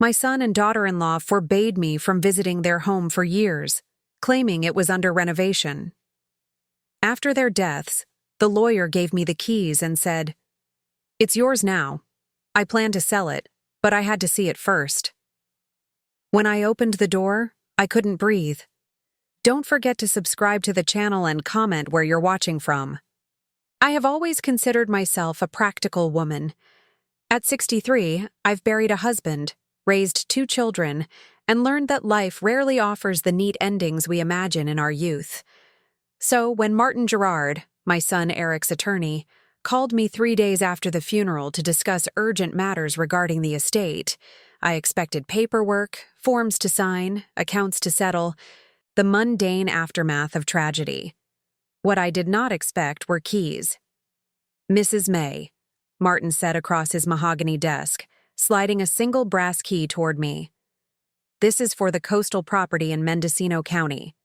My son and daughter-in-law forbade me from visiting their home for years, claiming it was under renovation. After their deaths, the lawyer gave me the keys and said, "It's yours now. I plan to sell it, but I had to see it first." When I opened the door, I couldn't breathe. Don't forget to subscribe to the channel and comment where you're watching from. I have always considered myself a practical woman. At 63, I've buried a husband, raised 2 children, and learned that life rarely offers the neat endings we imagine in our youth. So when Martin Gerard, my son Eric's attorney, called me 3 days after the funeral to discuss urgent matters regarding the estate, I expected paperwork, forms to sign, accounts to settle, the mundane aftermath of tragedy. What I did not expect were keys. "Mrs. May," Martin said across his mahogany desk, sliding a single brass key toward me. "This is for the coastal property in Mendocino County.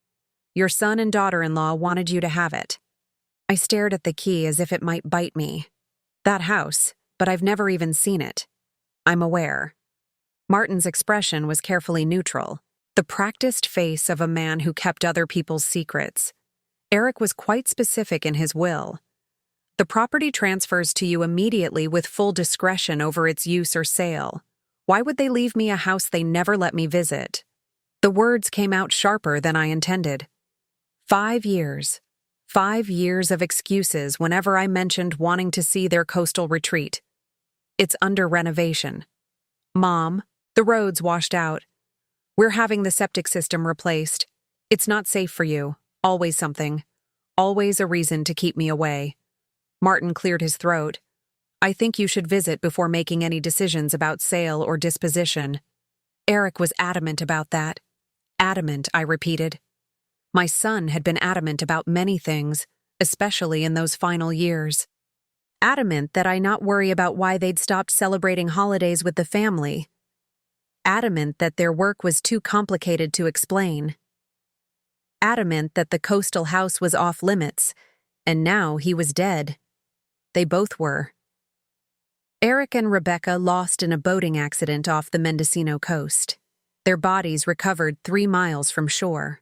Your son and daughter-in-law wanted you to have it." I stared at the key as if it might bite me. That house, but I've never even seen it. I'm aware. Martin's expression was carefully neutral, the practiced face of a man who kept other people's secrets. Eric was quite specific in his will. "The property transfers to you immediately with full discretion over its use or sale. Why would they leave me a house they never let me visit?" The words came out sharper than I intended. 5 years. 5 years of excuses whenever I mentioned wanting to see their coastal retreat. "It's under renovation. Mom, the road's washed out. We're having the septic system replaced. It's not safe for you. Always something. Always a reason to keep me away." Martin cleared his throat. "I think you should visit before making any decisions about sale or disposition." Eric was adamant about that. Adamant, I repeated. My son had been adamant about many things, especially in those final years. Adamant that I not worry about why they'd stopped celebrating holidays with the family. Adamant that their work was too complicated to explain. Adamant that the coastal house was off limits, and now he was dead. They both were. Eric and Rebecca lost in a boating accident off the Mendocino coast. Their bodies recovered 3 miles from shore.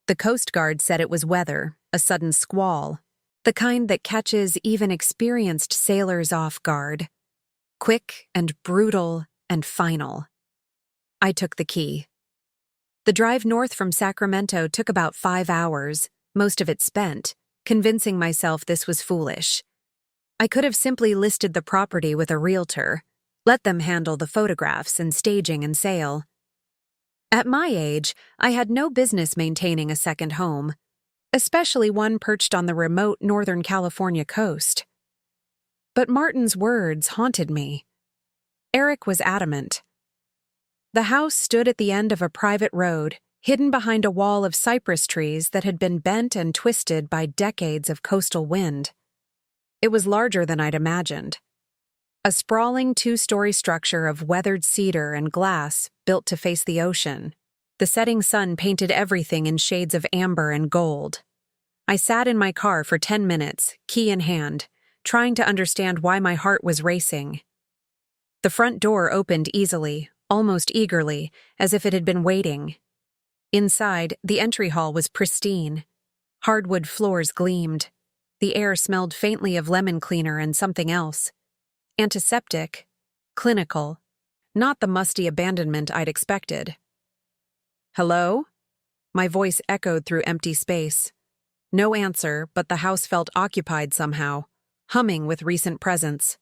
The Coast Guard said it was weather, a sudden squall, the kind that catches even experienced sailors off guard. Quick and brutal and final. I took the key. The drive north from Sacramento took about 5 hours, most of it spent, convincing myself this was foolish. I could have simply listed the property with a realtor, let them handle the photographs and staging and sale. At my age, I had no business maintaining a second home, especially one perched on the remote Northern California coast. But Martin's words haunted me. Eric was adamant. The house stood at the end of a private road, hidden behind a wall of cypress trees that had been bent and twisted by decades of coastal wind. It was larger than I'd imagined. A sprawling 2-story structure of weathered cedar and glass built to face the ocean. The setting sun painted everything in shades of amber and gold. I sat in my car for 10 minutes, key in hand, trying to understand why my heart was racing. The front door opened easily, almost eagerly, as if it had been waiting. Inside, the entry hall was pristine. Hardwood floors gleamed. The air smelled faintly of lemon cleaner and something else. Antiseptic, clinical, not the musty abandonment I'd expected. "Hello?" My voice echoed through empty space. No answer, but the house felt occupied somehow, humming with recent presence.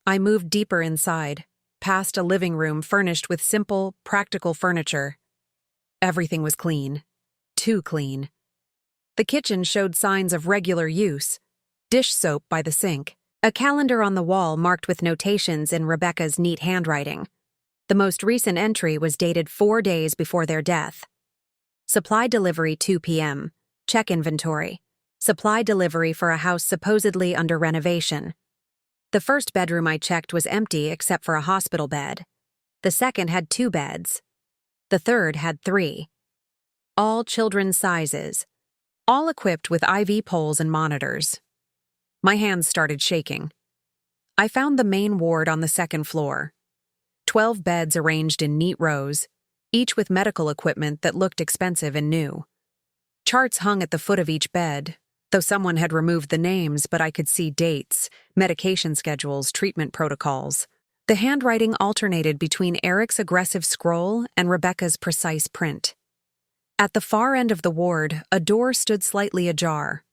I moved deeper inside, past a living room furnished with simple, practical furniture. Everything was clean. Too clean. The kitchen showed signs of regular use. Dish soap by the sink. A calendar on the wall marked with notations in Rebecca's neat handwriting. The most recent entry was dated 4 days before their death. Supply delivery 2 p.m. Check inventory. Supply delivery for a house supposedly under renovation. The first bedroom I checked was empty except for a hospital bed. The second had 2 beds. The third had 3. All children's sizes. All equipped with IV poles and monitors. My hands started shaking. I found the main ward on the 2nd floor. 12 beds arranged in neat rows, each with medical equipment that looked expensive and new. Charts hung at the foot of each bed, though someone had removed the names, but I could see dates, medication schedules, treatment protocols. The handwriting alternated between Eric's aggressive scroll and Rebecca's precise print. At the far end of the ward, a door stood slightly ajar.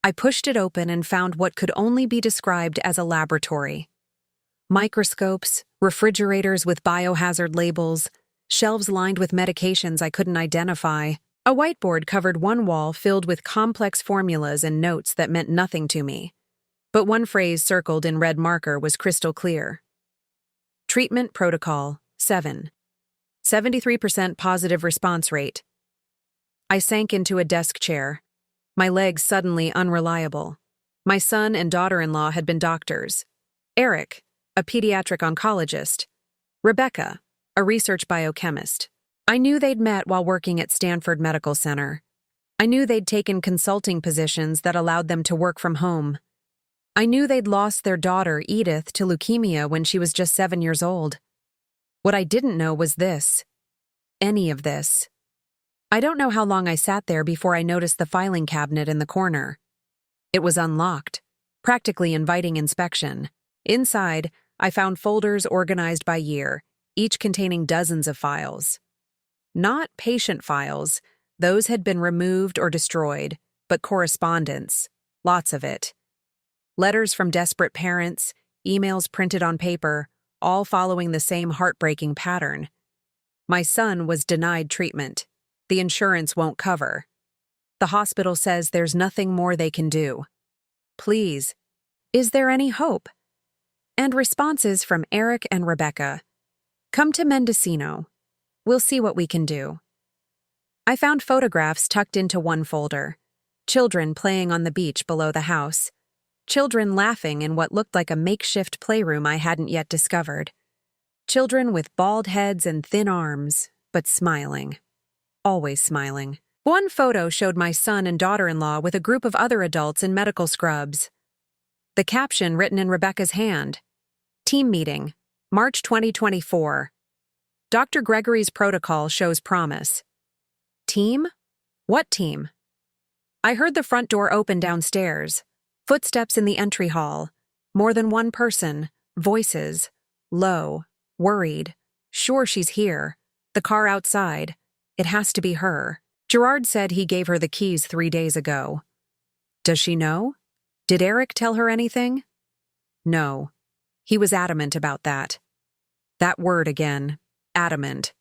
I pushed it open and found what could only be described as a laboratory. Microscopes, refrigerators with biohazard labels, shelves lined with medications I couldn't identify. A whiteboard covered one wall filled with complex formulas and notes that meant nothing to me. But one phrase circled in red marker was crystal clear. Treatment Protocol 7. 73% positive response rate. I sank into a desk chair, my legs suddenly unreliable. My son and daughter-in-law had been doctors. Eric, a pediatric oncologist. Rebecca, a research biochemist. I knew they'd met while working at Stanford Medical Center. I knew they'd taken consulting positions that allowed them to work from home. I knew they'd lost their daughter, Edith, to leukemia when she was just 7 years old. What I didn't know was this. Any of this. I don't know how long I sat there before I noticed the filing cabinet in the corner. It was unlocked, practically inviting inspection. Inside, I found folders organized by year, each containing dozens of files. Not patient files, those had been removed or destroyed, but correspondence, lots of it. Letters from desperate parents, emails printed on paper, all following the same heartbreaking pattern. My son was denied treatment. The insurance won't cover. The hospital says there's nothing more they can do. Please, is there any hope? And responses from Eric and Rebecca. Come to Mendocino. We'll see what we can do. I found photographs tucked into one folder. Children playing on the beach below the house. Children laughing in what looked like a makeshift playroom I hadn't yet discovered. Children with bald heads and thin arms, but smiling. Always smiling. One photo showed my son and daughter-in-law with a group of other adults in medical scrubs. The caption written in Rebecca's hand. Team meeting, March 2024. Dr. Gregory's protocol shows promise. Team? What team? I heard the front door open downstairs. Footsteps in the entry hall. More than one person. Voices. Low. Worried. Sure she's here. The car outside. It has to be her. Gerard said he gave her the keys 3 days ago. Does she know? Did Eric tell her anything? No. He was adamant about that. That word again. Adamant.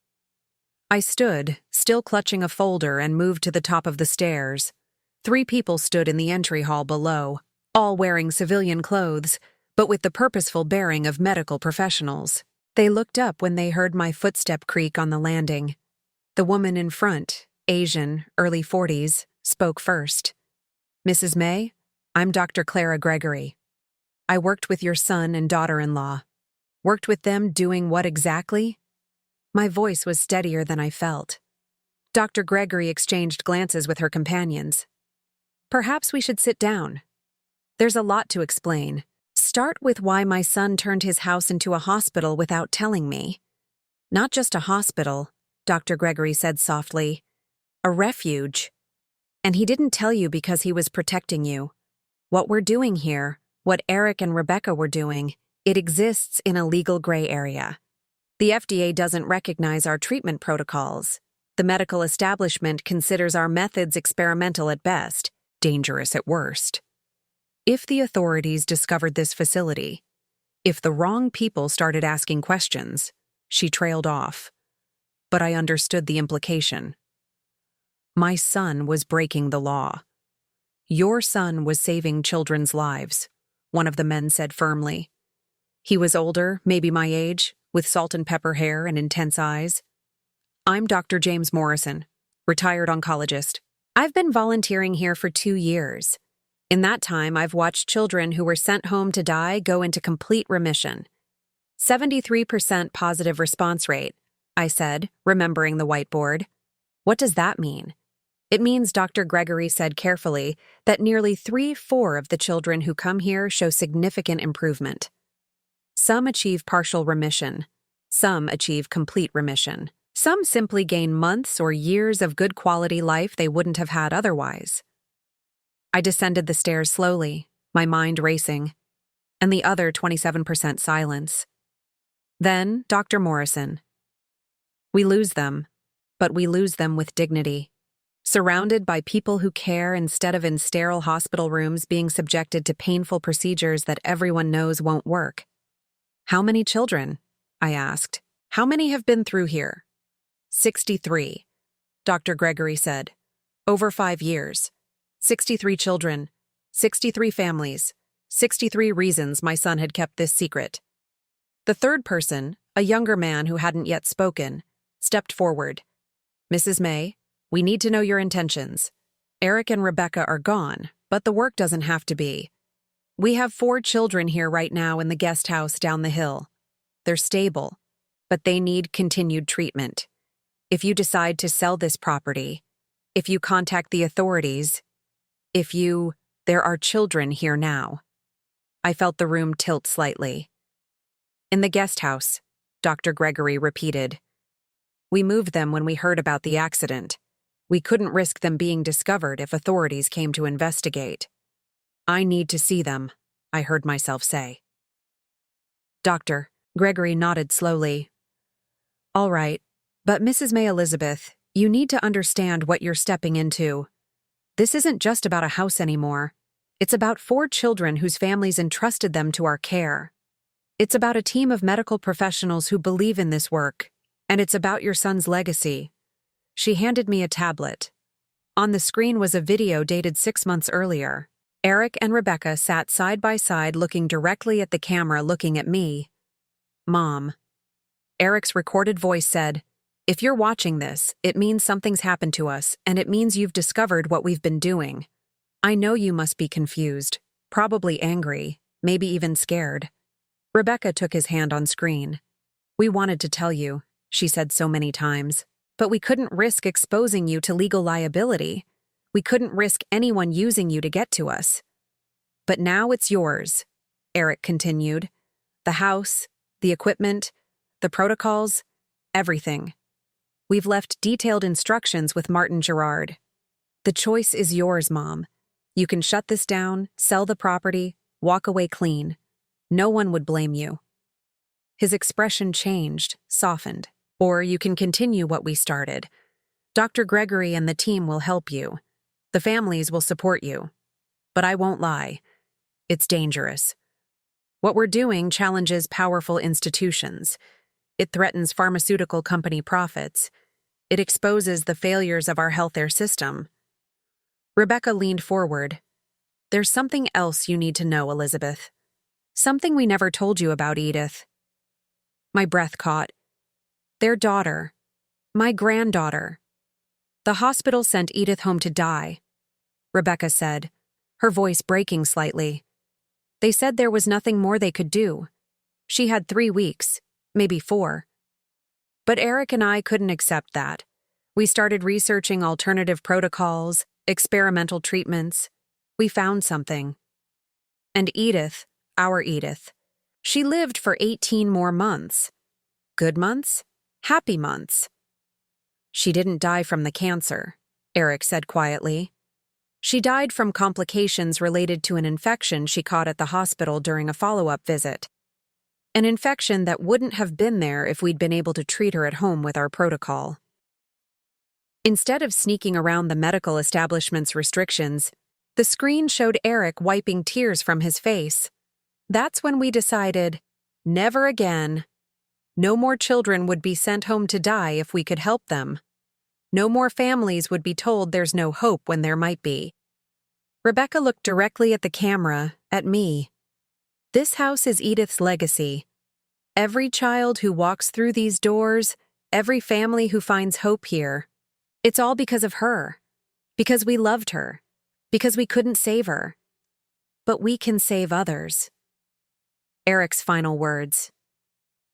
I stood, still clutching a folder, and moved to the top of the stairs. 3 people stood in the entry hall below, all wearing civilian clothes, but with the purposeful bearing of medical professionals. They looked up when they heard my footstep creak on the landing. The woman in front, Asian, early 40s, spoke first. Mrs. May, I'm Dr. Clara Gregory. I worked with your son and daughter-in-law. Worked with them doing what exactly? My voice was steadier than I felt. Dr. Gregory exchanged glances with her companions. Perhaps we should sit down. There's a lot to explain. Start with why my son turned his house into a hospital without telling me. Not just a hospital, Dr. Gregory said softly. A refuge. And he didn't tell you because he was protecting you. What we're doing here, what Eric and Rebecca were doing, it exists in a legal gray area. The FDA doesn't recognize our treatment protocols. The medical establishment considers our methods experimental at best, dangerous at worst. If the authorities discovered this facility, if the wrong people started asking questions, she trailed off. But I understood the implication. My son was breaking the law. Your son was saving children's lives, one of the men said firmly. He was older, maybe my age, with salt and pepper hair and intense eyes. I'm Dr. James Morrison, retired oncologist. I've been volunteering here for 2 years. In that time, I've watched children who were sent home to die go into complete remission. 73% positive response rate, I said, remembering the whiteboard. What does that mean? It means, Dr. Gregory said carefully, that nearly 3/4 of the children who come here show significant improvement. Some achieve partial remission. Some achieve complete remission. Some simply gain months or years of good quality life they wouldn't have had otherwise. I descended the stairs slowly, my mind racing, and the other 27% silence. Then, Dr. Morrison. We lose them, but we lose them with dignity. Surrounded by people who care instead of in sterile hospital rooms being subjected to painful procedures that everyone knows won't work. How many children? I asked. How many have been through here? 63, Dr. Gregory said. Over 5 years. 63 children. 63 families. 63 reasons my son had kept this secret. The third person, a younger man who hadn't yet spoken, stepped forward. Mrs. May, we need to know your intentions. Eric and Rebecca are gone, but the work doesn't have to be. We have 4 children here right now in the guest house down the hill. They're stable, but they need continued treatment. If you decide to sell this property, if you contact the authorities, there are children here now. I felt the room tilt slightly. In the guest house, Dr. Gregory repeated. We moved them when we heard about the accident. We couldn't risk them being discovered if authorities came to investigate. I need to see them, I heard myself say. Dr. Gregory nodded slowly. All right, but Mrs. May Elizabeth, you need to understand what you're stepping into. This isn't just about a house anymore. It's about 4 children whose families entrusted them to our care. It's about a team of medical professionals who believe in this work, and it's about your son's legacy. She handed me a tablet. On the screen was a video dated 6 months earlier. Eric and Rebecca sat side by side looking directly at the camera, looking at me. Mom. Eric's recorded voice said, If you're watching this, it means something's happened to us, and it means you've discovered what we've been doing. I know you must be confused, probably angry, maybe even scared. Rebecca took his hand on screen. We wanted to tell you, she said so many times, but we couldn't risk exposing you to legal liability. We couldn't risk anyone using you to get to us. But now it's yours, Eric continued. The house, the equipment, the protocols, everything. We've left detailed instructions with Martin Gerard. The choice is yours, Mom. You can shut this down, sell the property, walk away clean. No one would blame you. His expression changed, softened. Or you can continue what we started. Dr. Gregory and the team will help you. The families will support you. But I won't lie. It's dangerous. What we're doing challenges powerful institutions. It threatens pharmaceutical company profits. It exposes the failures of our healthcare system. Rebecca leaned forward. There's something else you need to know, Elizabeth. Something we never told you about Edith. My breath caught. Their daughter. My granddaughter. The hospital sent Edith home to die, Rebecca said, her voice breaking slightly. They said there was nothing more they could do. She had 3 weeks, maybe 4. But Eric and I couldn't accept that. We started researching alternative protocols, experimental treatments. We found something. And Edith, our Edith, she lived for 18 more months. Good months? Happy months. She didn't die from the cancer, Eric said quietly. She died from complications related to an infection she caught at the hospital during a follow-up visit. An infection that wouldn't have been there if we'd been able to treat her at home with our protocol. Instead of sneaking around the medical establishment's restrictions, the screen showed Eric wiping tears from his face. That's when we decided, never again. No more children would be sent home to die if we could help them. No more families would be told there's no hope when there might be. Rebecca looked directly at the camera, at me. This house is Edith's legacy. Every child who walks through these doors, every family who finds hope here. It's all because of her. Because we loved her. Because we couldn't save her. But we can save others. Eric's final words.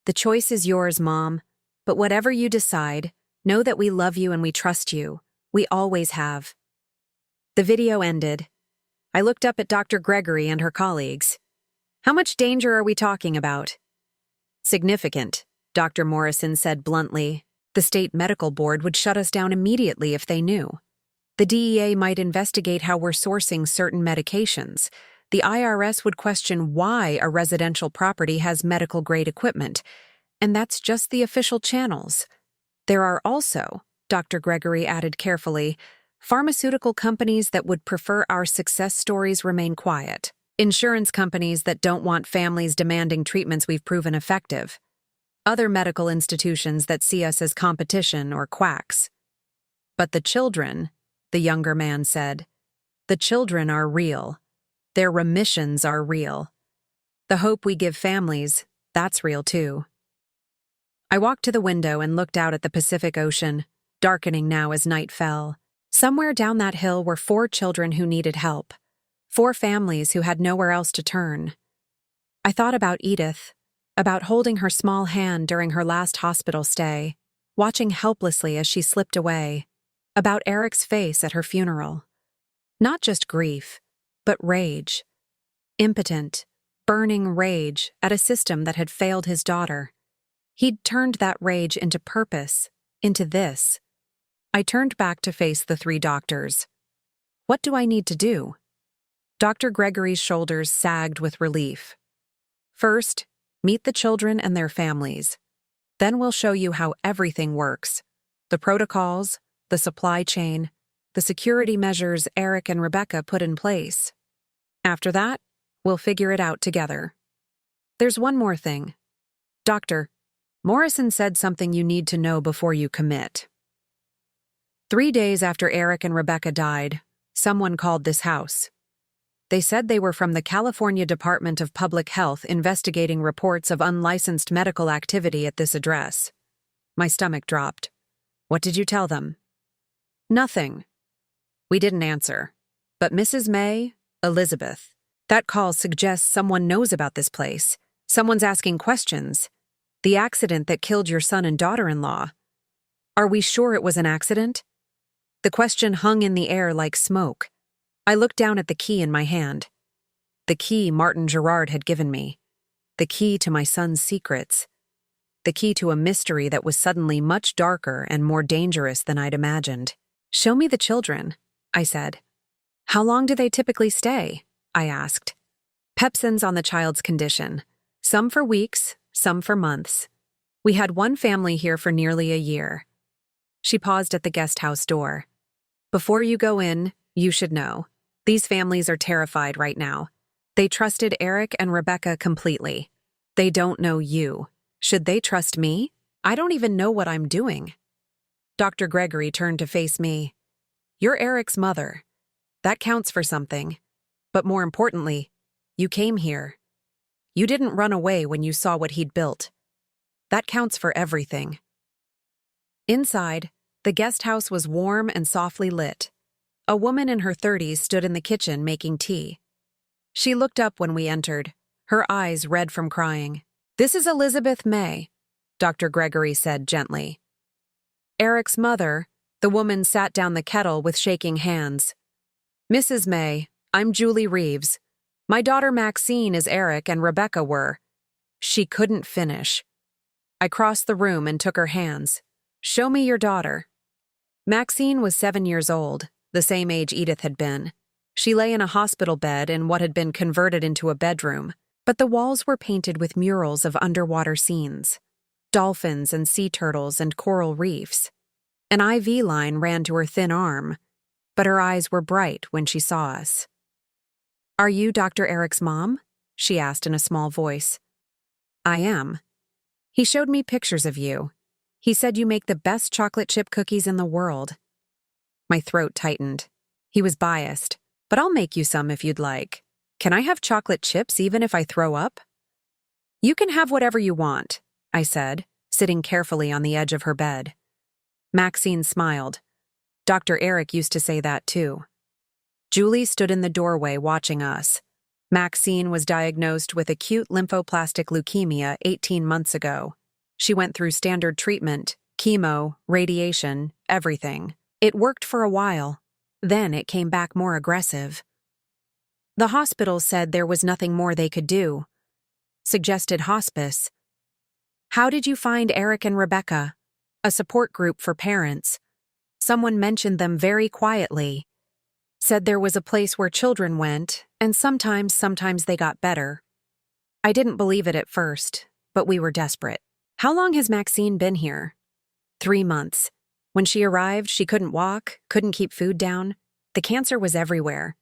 The choice is yours, Mom, but whatever you decide, know that we love you and we trust you. We always have. The video ended. I looked up at Dr. Gregory and her colleagues. How much danger are we talking about? Significant, Dr. Morrison said bluntly. The state medical board would shut us down immediately if they knew. The DEA might investigate how we're sourcing certain medications. The IRS would question why a residential property has medical-grade equipment. And that's just the official channels. There are also, Dr. Gregory added carefully, pharmaceutical companies that would prefer our success stories remain quiet. Insurance companies that don't want families demanding treatments we've proven effective. Other medical institutions that see us as competition or quacks. But the children, the younger man said, the children are real. Their remissions are real. The hope we give families, that's real too. I walked to the window and looked out at the Pacific Ocean, darkening now as night fell. Somewhere down that hill were 4 children who needed help. 4 families who had nowhere else to turn. I thought about Edith, about holding her small hand during her last hospital stay, watching helplessly as she slipped away, about Eric's face at her funeral. Not just grief, but rage. Impotent, burning rage at a system that had failed his daughter. He'd turned that rage into purpose, into this. I turned back to face the 3 doctors. What do I need to do? Dr. Gregory's shoulders sagged with relief. First, meet the children and their families. Then we'll show you how everything works. The protocols, the supply chain, the security measures Eric and Rebecca put in place. After that, we'll figure it out together. There's one more thing. Doctor, Morrison said something you need to know before you commit. 3 days after Eric and Rebecca died, someone called this house. They said they were from the California Department of Public Health investigating reports of unlicensed medical activity at this address. My stomach dropped. What did you tell them? Nothing. We didn't answer. But Mrs. May, Elizabeth, that call suggests someone knows about this place. Someone's asking questions. The accident that killed your son and daughter-in-law. Are we sure it was an accident? The question hung in the air like smoke. I looked down at the key in my hand. The key Martin Gerard had given me. The key to my son's secrets. The key to a mystery that was suddenly much darker and more dangerous than I'd imagined. Show me the children, I said. How long do they typically stay? I asked. Pepsin's on the child's condition. Some for weeks, some for months. We had one family here for nearly a year. She paused at the guest house door. Before you go in, you should know. These families are terrified right now. They trusted Eric and Rebecca completely. They don't know you. Should they trust me? I don't even know what I'm doing. Dr. Gregory turned to face me. You're Eric's mother. That counts for something. But more importantly, you came here. You didn't run away when you saw what he'd built. That counts for everything. Inside, the guest house was warm and softly lit. A woman in her 30s stood in the kitchen making tea. She looked up when we entered, her eyes red from crying. This is Elizabeth May, Dr. Gregory said gently. Eric's mother, the woman sat down the kettle with shaking hands. Mrs. May, I'm Julie Reeves. My daughter Maxine is Eric and Rebecca were. She couldn't finish. I crossed the room and took her hands. Show me your daughter. Maxine was 7 years old, the same age Edith had been. She lay in a hospital bed in what had been converted into a bedroom, but the walls were painted with murals of underwater scenes. Dolphins and sea turtles and coral reefs. An IV line ran to her thin arm, but her eyes were bright when she saw us. Are you Dr. Eric's mom? She asked in a small voice. I am. He showed me pictures of you. He said you make the best chocolate chip cookies in the world. My throat tightened. He was biased, but I'll make you some if you'd like. Can I have chocolate chips even if I throw up? You can have whatever you want, I said, sitting carefully on the edge of her bed. Maxine smiled. Dr. Eric used to say that too. Julie stood in the doorway watching us. Maxine was diagnosed with acute lymphoplastic leukemia 18 months ago. She went through standard treatment, chemo, radiation, everything. It worked for a while. Then it came back more aggressive. The hospital said there was nothing more they could do. Suggested hospice. How did you find Eric and Rebecca? A support group for parents. Someone mentioned them very quietly. Said there was a place where children went, and sometimes they got better. I didn't believe it at first, but we were desperate. How long has Maxine been here? 3 months. When she arrived, she couldn't walk, couldn't keep food down. The cancer was everywhere.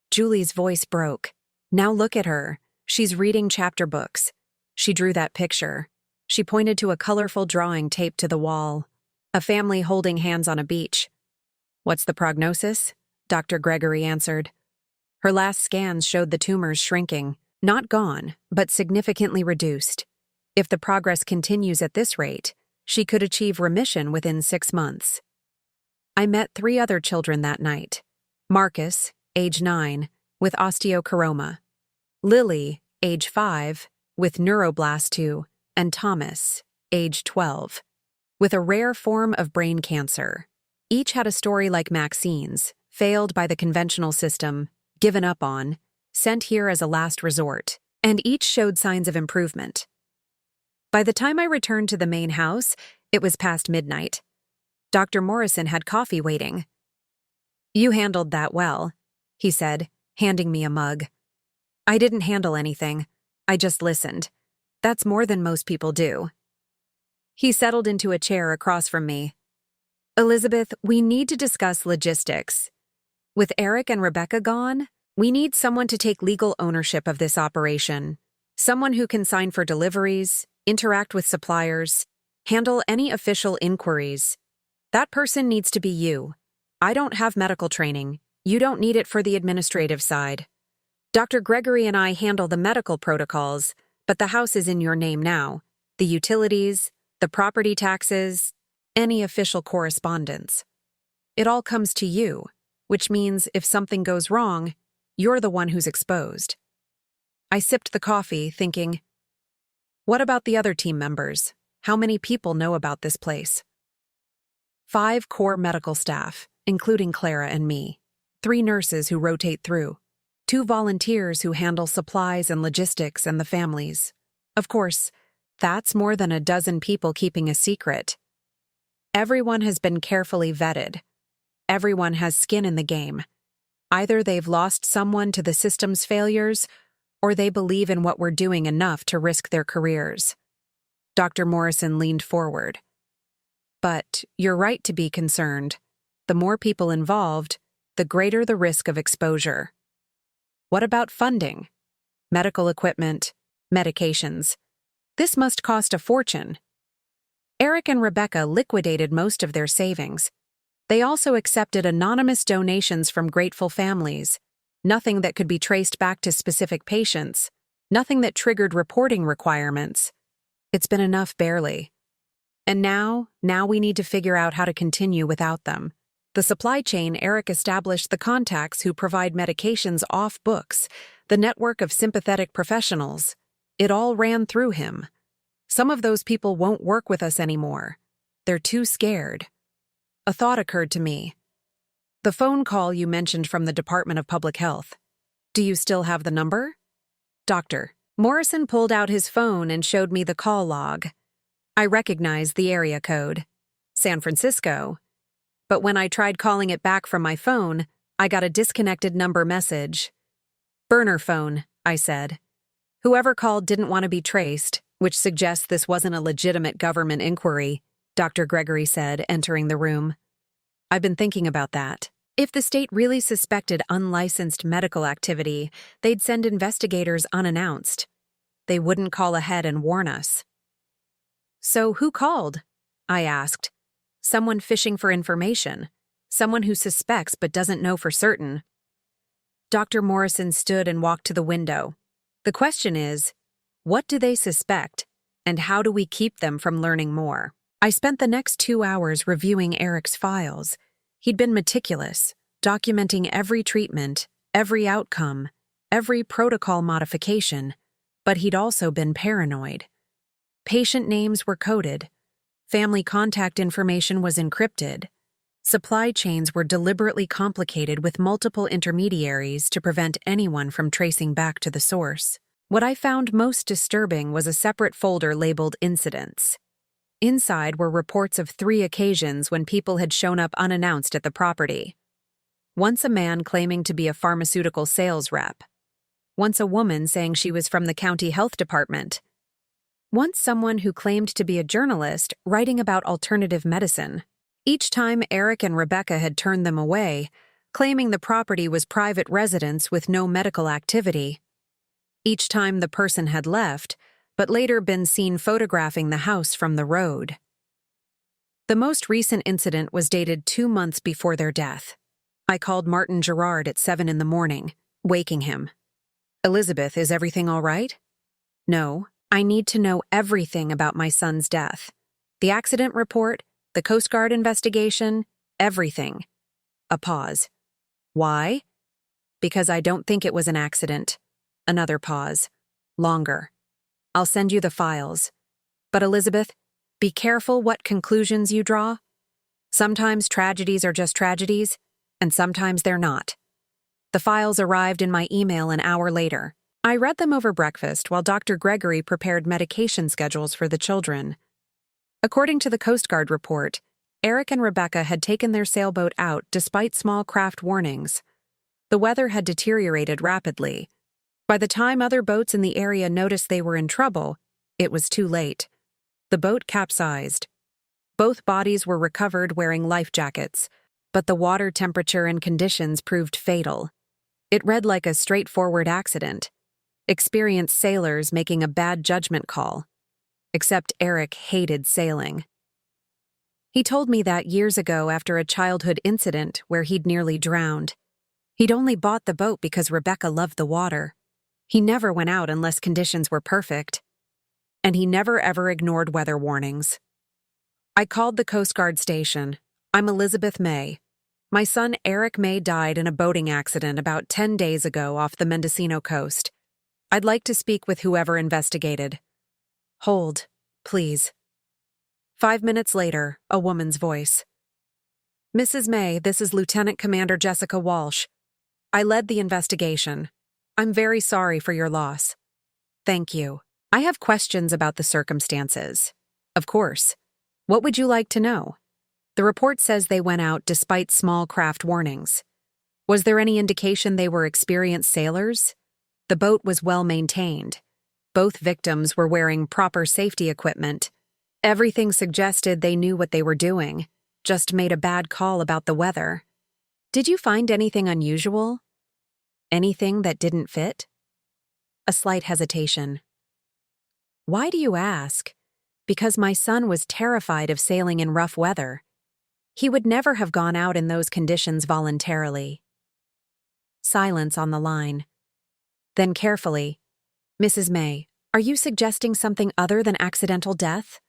Julie's voice broke. Now look at her. She's reading chapter books. She drew that picture. She pointed to a colorful drawing taped to the wall. A family holding hands on a beach. What's the prognosis? Dr. Gregory answered. Her last scans showed the tumors shrinking. Not gone, but significantly reduced. If the progress continues at this rate, she could achieve remission within 6 months. I met 3 other children that night. Marcus, age 9, with osteochondroma. Lily, age 5, with neuroblast and Thomas, age 12, with a rare form of brain cancer. Each had a story like Maxine's, failed by the conventional system, given up on, sent here as a last resort, and each showed signs of improvement. By the time I returned to the main house, it was past midnight. Dr. Morrison had coffee waiting. You handled that well, he said, handing me a mug. I didn't handle anything. I just listened. That's more than most people do. He settled into a chair across from me. Elizabeth, we need to discuss logistics. With Eric and Rebecca gone, we need someone to take legal ownership of this operation. Someone who can sign for deliveries, interact with suppliers, handle any official inquiries. That person needs to be you. I don't have medical training. You don't need it for the administrative side. Dr. Gregory and I handle the medical protocols, but the house is in your name now. The utilities, the property taxes, any official correspondence. It all comes to you, which means if something goes wrong, you're the one who's exposed. I sipped the coffee, thinking, what about the other team members? How many people know about this place? 5 core medical staff, including Clara and me. 3 nurses who rotate through. 2 volunteers who handle supplies and logistics and the families. Of course, that's more than a dozen people keeping a secret. Everyone has been carefully vetted. Everyone has skin in the game. Either they've lost someone to the system's failures, or they believe in what we're doing enough to risk their careers. Dr. Morrison leaned forward. But you're right to be concerned. The more people involved, the greater the risk of exposure. What about funding? Medical equipment, medications. This must cost a fortune. Eric and Rebecca liquidated most of their savings. They also accepted anonymous donations from grateful families. Nothing that could be traced back to specific patients. Nothing that triggered reporting requirements. It's been enough barely. And now we need to figure out how to continue without them. The supply chain, Eric established the contacts who provide medications off books, the network of sympathetic professionals. It all ran through him. Some of those people won't work with us anymore. They're too scared. A thought occurred to me. The phone call you mentioned from the Department of Public Health. Do you still have the number? Doctor. Morrison pulled out his phone and showed me the call log. I recognized the area code. San Francisco. But when I tried calling it back from my phone, I got a disconnected number message. Burner phone, I said. Whoever called didn't want to be traced, which suggests this wasn't a legitimate government inquiry, Dr. Gregory said, entering the room. I've been thinking about that. If the state really suspected unlicensed medical activity, they'd send investigators unannounced. They wouldn't call ahead and warn us. So who called? I asked. Someone fishing for information. Someone who suspects but doesn't know for certain. Dr. Morrison stood and walked to the window. The question is, what do they suspect, and how do we keep them from learning more? I spent the next 2 hours reviewing Eric's files. He'd been meticulous, documenting every treatment, every outcome, every protocol modification, but he'd also been paranoid. Patient names were coded. Family contact information was encrypted. Supply chains were deliberately complicated with multiple intermediaries to prevent anyone from tracing back to the source. What I found most disturbing was a separate folder labeled Incidents. Inside were reports of 3 occasions when people had shown up unannounced at the property. Once a man claiming to be a pharmaceutical sales rep. Once a woman saying she was from the county health department. Once someone who claimed to be a journalist writing about alternative medicine. Each time Eric and Rebecca had turned them away, claiming the property was private residence with no medical activity. Each time the person had left, but later been seen photographing the house from the road. The most recent incident was dated 2 months before their death. I called Martin Gerard at 7 in the morning, waking him. "Elizabeth, is everything all right?" "No, I need to know everything about my son's death. The accident report, the Coast Guard investigation, everything." A pause. "Why?" "Because I don't think it was an accident." Another pause. Longer. "I'll send you the files. But Elizabeth, be careful what conclusions you draw. Sometimes tragedies are just tragedies, and sometimes they're not." The files arrived in my email an hour later. I read them over breakfast while Dr. Gregory prepared medication schedules for the children. According to the Coast Guard report, Eric and Rebecca had taken their sailboat out despite small craft warnings. The weather had deteriorated rapidly. By the time other boats in the area noticed they were in trouble, it was too late. The boat capsized. Both bodies were recovered wearing life jackets, but the water temperature and conditions proved fatal. It read like a straightforward accident. Experienced sailors making a bad judgment call. Except Eric hated sailing. He told me that years ago after a childhood incident where he'd nearly drowned. He'd only bought the boat because Rebecca loved the water. He never went out unless conditions were perfect. And he never ever ignored weather warnings. I called the Coast Guard station. "I'm Elizabeth May. My son Eric May died in a boating accident about 10 days ago off the Mendocino coast. I'd like to speak with whoever investigated." "Hold, please." 5 minutes later, a woman's voice. "Mrs. May, this is Lieutenant Commander Jessica Walsh. I led the investigation. I'm very sorry for your loss." "Thank you. I have questions about the circumstances." "Of course. What would you like to know?" "The report says they went out despite small craft warnings. Was there any indication they were experienced sailors?" "The boat was well maintained. Both victims were wearing proper safety equipment. Everything suggested they knew what they were doing, just made a bad call about the weather." "Did you find anything unusual? Anything that didn't fit?" A slight hesitation. "Why do you ask?" "Because my son was terrified of sailing in rough weather. He would never have gone out in those conditions voluntarily." Silence on the line. Then carefully, "Mrs. May, are you suggesting something other than accidental death?"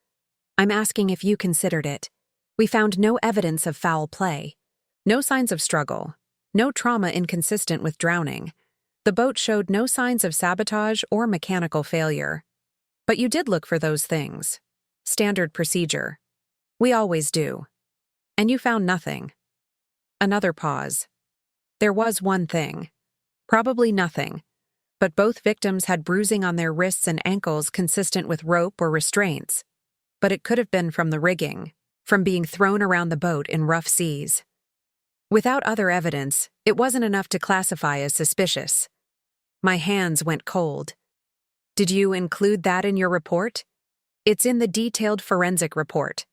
"I'm asking if you considered it. We found no evidence of foul play. No signs of struggle. No trauma inconsistent with drowning. The boat showed no signs of sabotage or mechanical failure. But you did look for those things. Standard procedure. We always do. And you found nothing." Another pause. "There was one thing. Probably nothing. But both victims had bruising on their wrists and ankles consistent with rope or restraints. But it could have been from the rigging, from being thrown around the boat in rough seas. Without other evidence, it wasn't enough to classify as suspicious." My hands went cold. "Did you include that in your report?" "It's in the detailed forensic report."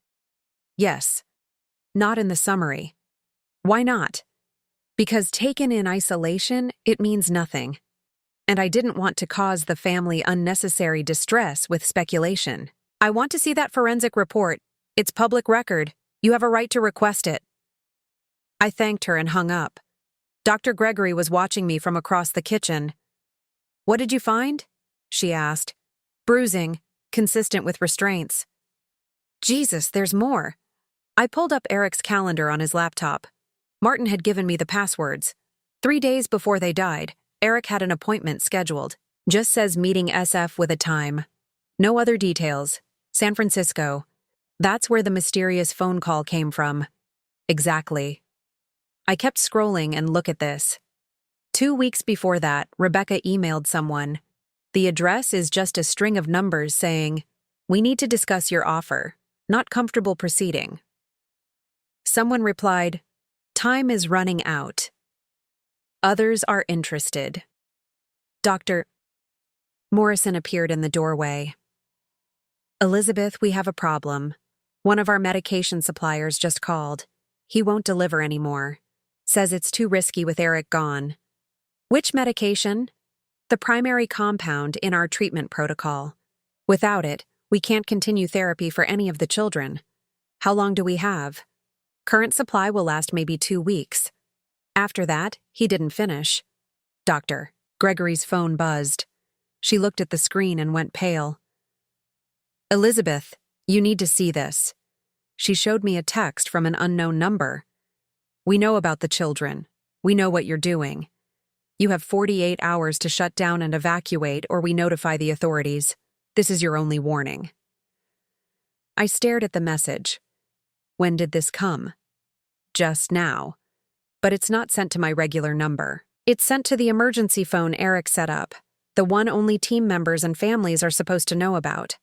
"Yes." "Not in the summary." "Why not?" "Because taken in isolation, it means nothing. And I didn't want to cause the family unnecessary distress with speculation. I want to see that forensic report. It's public record. You have a right to request it." I thanked her and hung up. Dr. Gregory was watching me from across the kitchen. "What did you find?" she asked. "Bruising, consistent with restraints." "Jesus, there's more." I pulled up Eric's calendar on his laptop. Martin had given me the passwords. 3 days before they died, Eric had an appointment scheduled. Just says meeting SF with a time. No other details. San Francisco. That's where the mysterious phone call came from. Exactly. I kept scrolling and look at this. 2 weeks before that, Rebecca emailed someone. The address is just a string of numbers saying, "We need to discuss your offer. Not comfortable proceeding." Someone replied, "Time is running out. Others are interested." Dr. Morrison appeared in the doorway. "Elizabeth, we have a problem. One of our medication suppliers just called. He won't deliver anymore. Says it's too risky with Eric gone." "Which medication?" "The primary compound in our treatment protocol. Without it, we can't continue therapy for any of the children." "How long do we have?" "Current supply will last maybe 2 weeks. After that, he didn't finish." "Doctor." Gregory's phone buzzed. She looked at the screen and went pale. "Elizabeth, you need to see this." She showed me a text from an unknown number. "We know about the children. We know what you're doing. You have 48 hours to shut down and evacuate, or we notify the authorities. This is your only warning." I stared at the message. When did this come? Just now. But it's not sent to my regular number. It's sent to the emergency phone Eric set up, the one only team members and families are supposed to know about.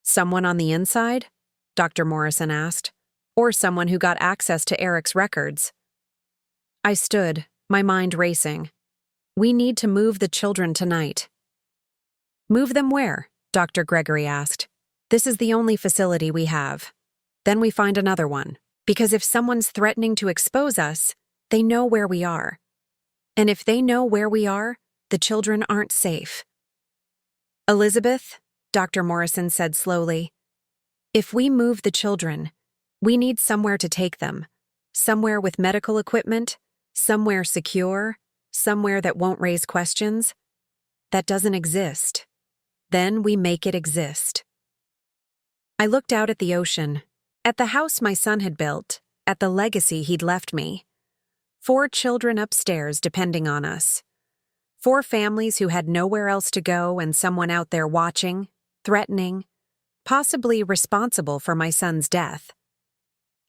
"Someone on the inside?" Dr. Morrison asked. "Or someone who got access to Eric's records?" I stood, my mind racing. "We need to move the children tonight." "Move them where?" Dr. Gregory asked. "This is the only facility we have. Then we find another one. Because if someone's threatening to expose us, they know where we are. And if they know where we are, the children aren't safe." "Elizabeth," Dr. Morrison said slowly, "if we move the children, we need somewhere to take them. Somewhere with medical equipment, somewhere secure, somewhere that won't raise questions. That doesn't exist. Then we make it exist." I looked out at the ocean, at the house my son had built, at the legacy he'd left me. 4 children upstairs depending on us. 4 families who had nowhere else to go and someone out there watching, threatening, possibly responsible for my son's death.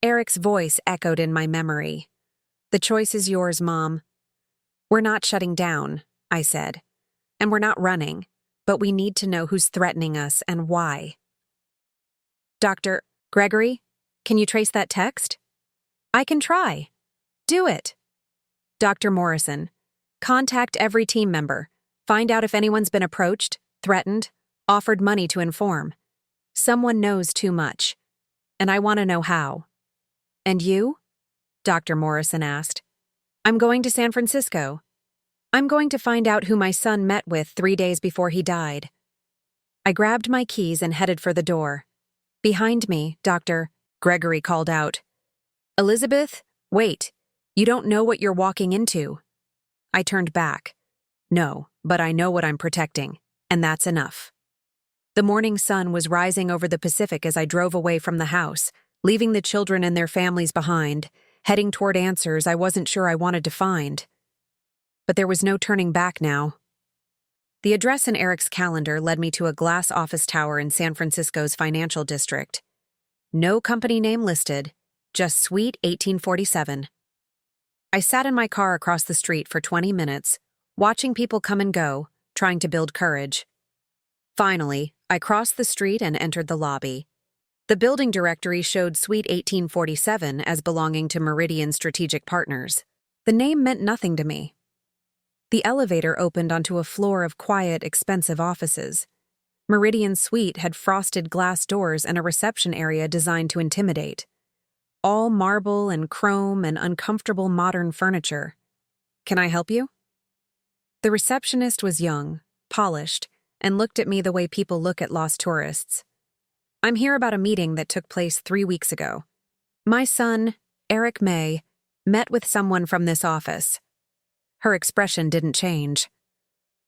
Eric's voice echoed in my memory. "The choice is yours, Mom." "We're not shutting down," I said. "And we're not running, but we need to know who's threatening us and why." "Dr. Gregory, can you trace that text?" "I can try." "Do it." "Dr. Morrison, contact every team member. Find out if anyone's been approached, threatened, offered money to inform. Someone knows too much. And I want to know how." "And you?" Dr. Morrison asked. "I'm going to San Francisco. I'm going to find out who my son met with 3 days before he died." I grabbed my keys and headed for the door. Behind me, Dr. Gregory called out, "Elizabeth, wait. You don't know what you're walking into." I turned back. "No, but I know what I'm protecting, and that's enough." The morning sun was rising over the Pacific as I drove away from the house, leaving the children and their families behind, heading toward answers I wasn't sure I wanted to find. But there was no turning back now. The address in Eric's calendar led me to a glass office tower in San Francisco's financial district. No company name listed, just Suite 1847. I sat in my car across the street for 20 minutes, watching people come and go, trying to build courage. Finally, I crossed the street and entered the lobby. The building directory showed Suite 1847 as belonging to Meridian Strategic Partners. The name meant nothing to me. The elevator opened onto a floor of quiet, expensive offices. Meridian's suite had frosted glass doors and a reception area designed to intimidate. All marble and chrome and uncomfortable modern furniture. "Can I help you?" The receptionist was young, polished, and looked at me the way people look at lost tourists. "I'm here about a meeting that took place 3 weeks ago. My son, Eric May, met with someone from this office." Her expression didn't change.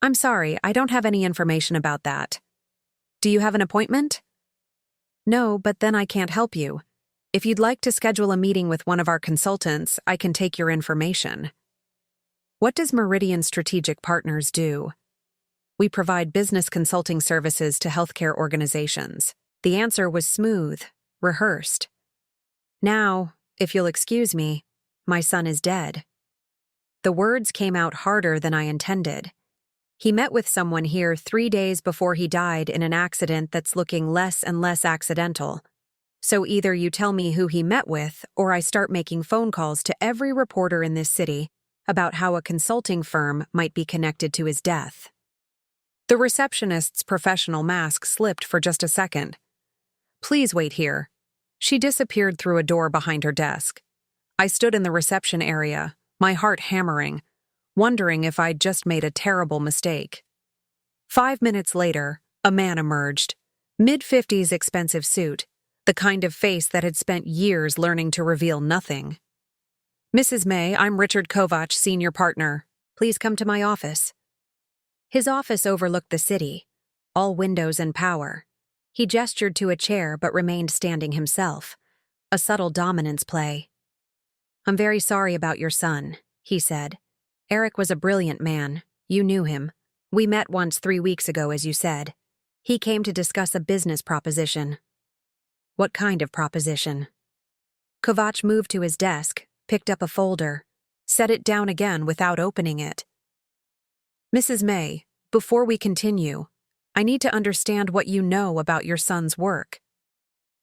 "I'm sorry, I don't have any information about that." "Do you have an appointment?" "No, but then I can't help you. If you'd like to schedule a meeting with one of our consultants, I can take your information." What does Meridian Strategic Partners do? We provide business consulting services to healthcare organizations. The answer was smooth, rehearsed. "Now, if you'll excuse me, my son is dead." The words came out harder than I intended. He met with someone here 3 days before he died in an accident that's looking less and less accidental. So either you tell me who he met with, or I start making phone calls to every reporter in this city about how a consulting firm might be connected to his death." The receptionist's professional mask slipped for just a second. "Please wait here." She disappeared through a door behind her desk. I stood in the reception area, my heart hammering, wondering if I'd just made a terrible mistake. 5 minutes later, a man emerged. Mid-50s, expensive suit, the kind of face that had spent years learning to reveal nothing. "Mrs. May, I'm Richard Kovach, senior partner. Please come to my office." His office overlooked the city, all windows and power. He gestured to a chair but remained standing himself, a subtle dominance play. "I'm very sorry about your son," he said. "Eric was a brilliant man. You knew him. We met once 3 weeks ago, as you said. He came to discuss a business proposition." "What kind of proposition?" Kovach moved to his desk, picked up a folder, set it down again without opening it. "Mrs. May, before we continue, I need to understand what you know about your son's work.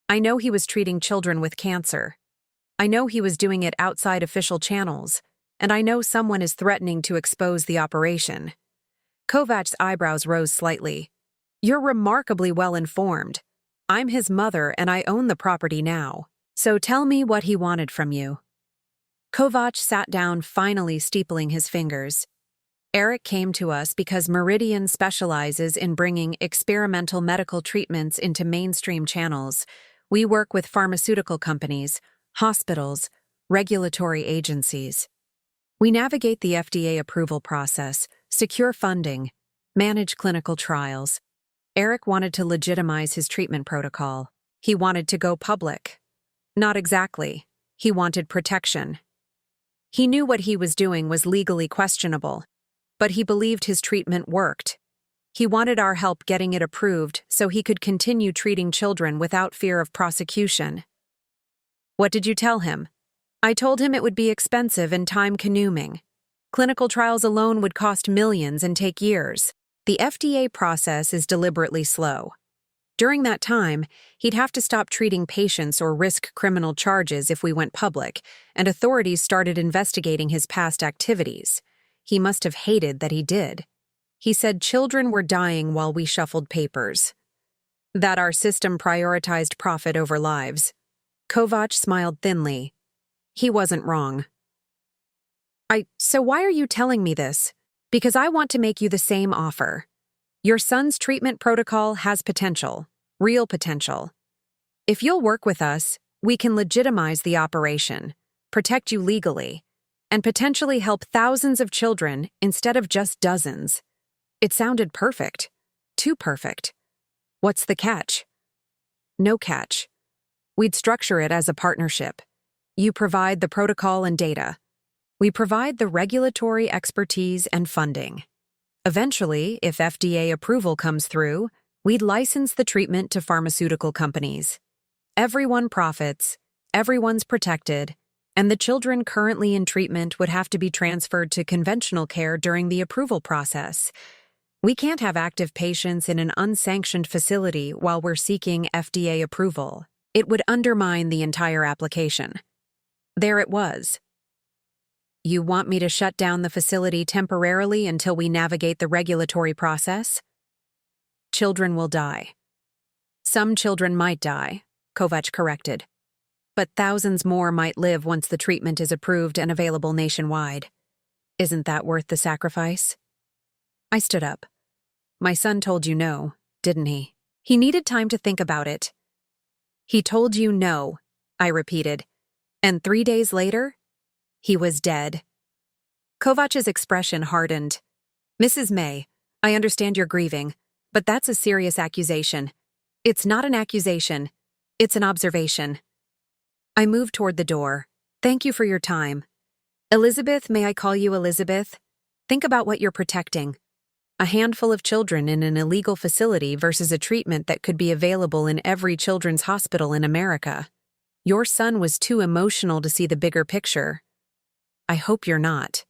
I know he was treating children with cancer. I know he was doing it outside official channels, and I know someone is threatening to expose the operation." Kovach's eyebrows rose slightly. "You're remarkably well informed. I'm his mother and I own the property now. So tell me what he wanted from you." Kovach sat down, finally steepling his fingers. "Eric came to us because Meridian specializes in bringing experimental medical treatments into mainstream channels. We work with pharmaceutical companies, hospitals, regulatory agencies. We navigate the FDA approval process, secure funding, manage clinical trials. Eric wanted to legitimize his treatment protocol. He wanted to go public. Not exactly. He wanted protection. He knew what he was doing was legally questionable, but he believed his treatment worked. He wanted our help getting it approved so he could continue treating children without fear of prosecution." "What did you tell him?" "I told him it would be expensive and time-consuming. Clinical trials alone would cost millions and take years. The FDA process is deliberately slow. During that time, he'd have to stop treating patients or risk criminal charges if we went public, and authorities started investigating his past activities. He must have hated that he did. He said children were dying while we shuffled papers. That our system prioritized profit over lives." Kovach smiled thinly. He wasn't wrong. So why are you telling me this? Because I want to make you the same offer. Your son's treatment protocol has potential, real potential. If you'll work with us, we can legitimize the operation, protect you legally, and potentially help thousands of children instead of just dozens. It sounded perfect. Too perfect. What's the catch? No catch. We'd structure it as a partnership. You provide the protocol and data. We provide the regulatory expertise and funding. Eventually, if FDA approval comes through, we'd license the treatment to pharmaceutical companies. Everyone profits, everyone's protected, and the children currently in treatment would have to be transferred to conventional care during the approval process. We can't have active patients in an unsanctioned facility while we're seeking FDA approval. It would undermine the entire application. There it was. "You want me to shut down the facility temporarily until we navigate the regulatory process?" "Children will die." "Some children might die," Kovach corrected. "But thousands more might live once the treatment is approved and available nationwide. Isn't that worth the sacrifice?" I stood up. "My son told you no, didn't he?" He needed time to think about it. "He told you no," I repeated. "And 3 days later, he was dead." Kovach's expression hardened. "Mrs. May, I understand you're grieving, but that's a serious accusation. It's not an accusation. It's an observation." I moved toward the door. "Thank you for your time. Elizabeth, may I call you Elizabeth? Think about what you're protecting. A handful of children in an illegal facility versus a treatment that could be available in every children's hospital in America. Your son was too emotional to see the bigger picture. I hope you're not."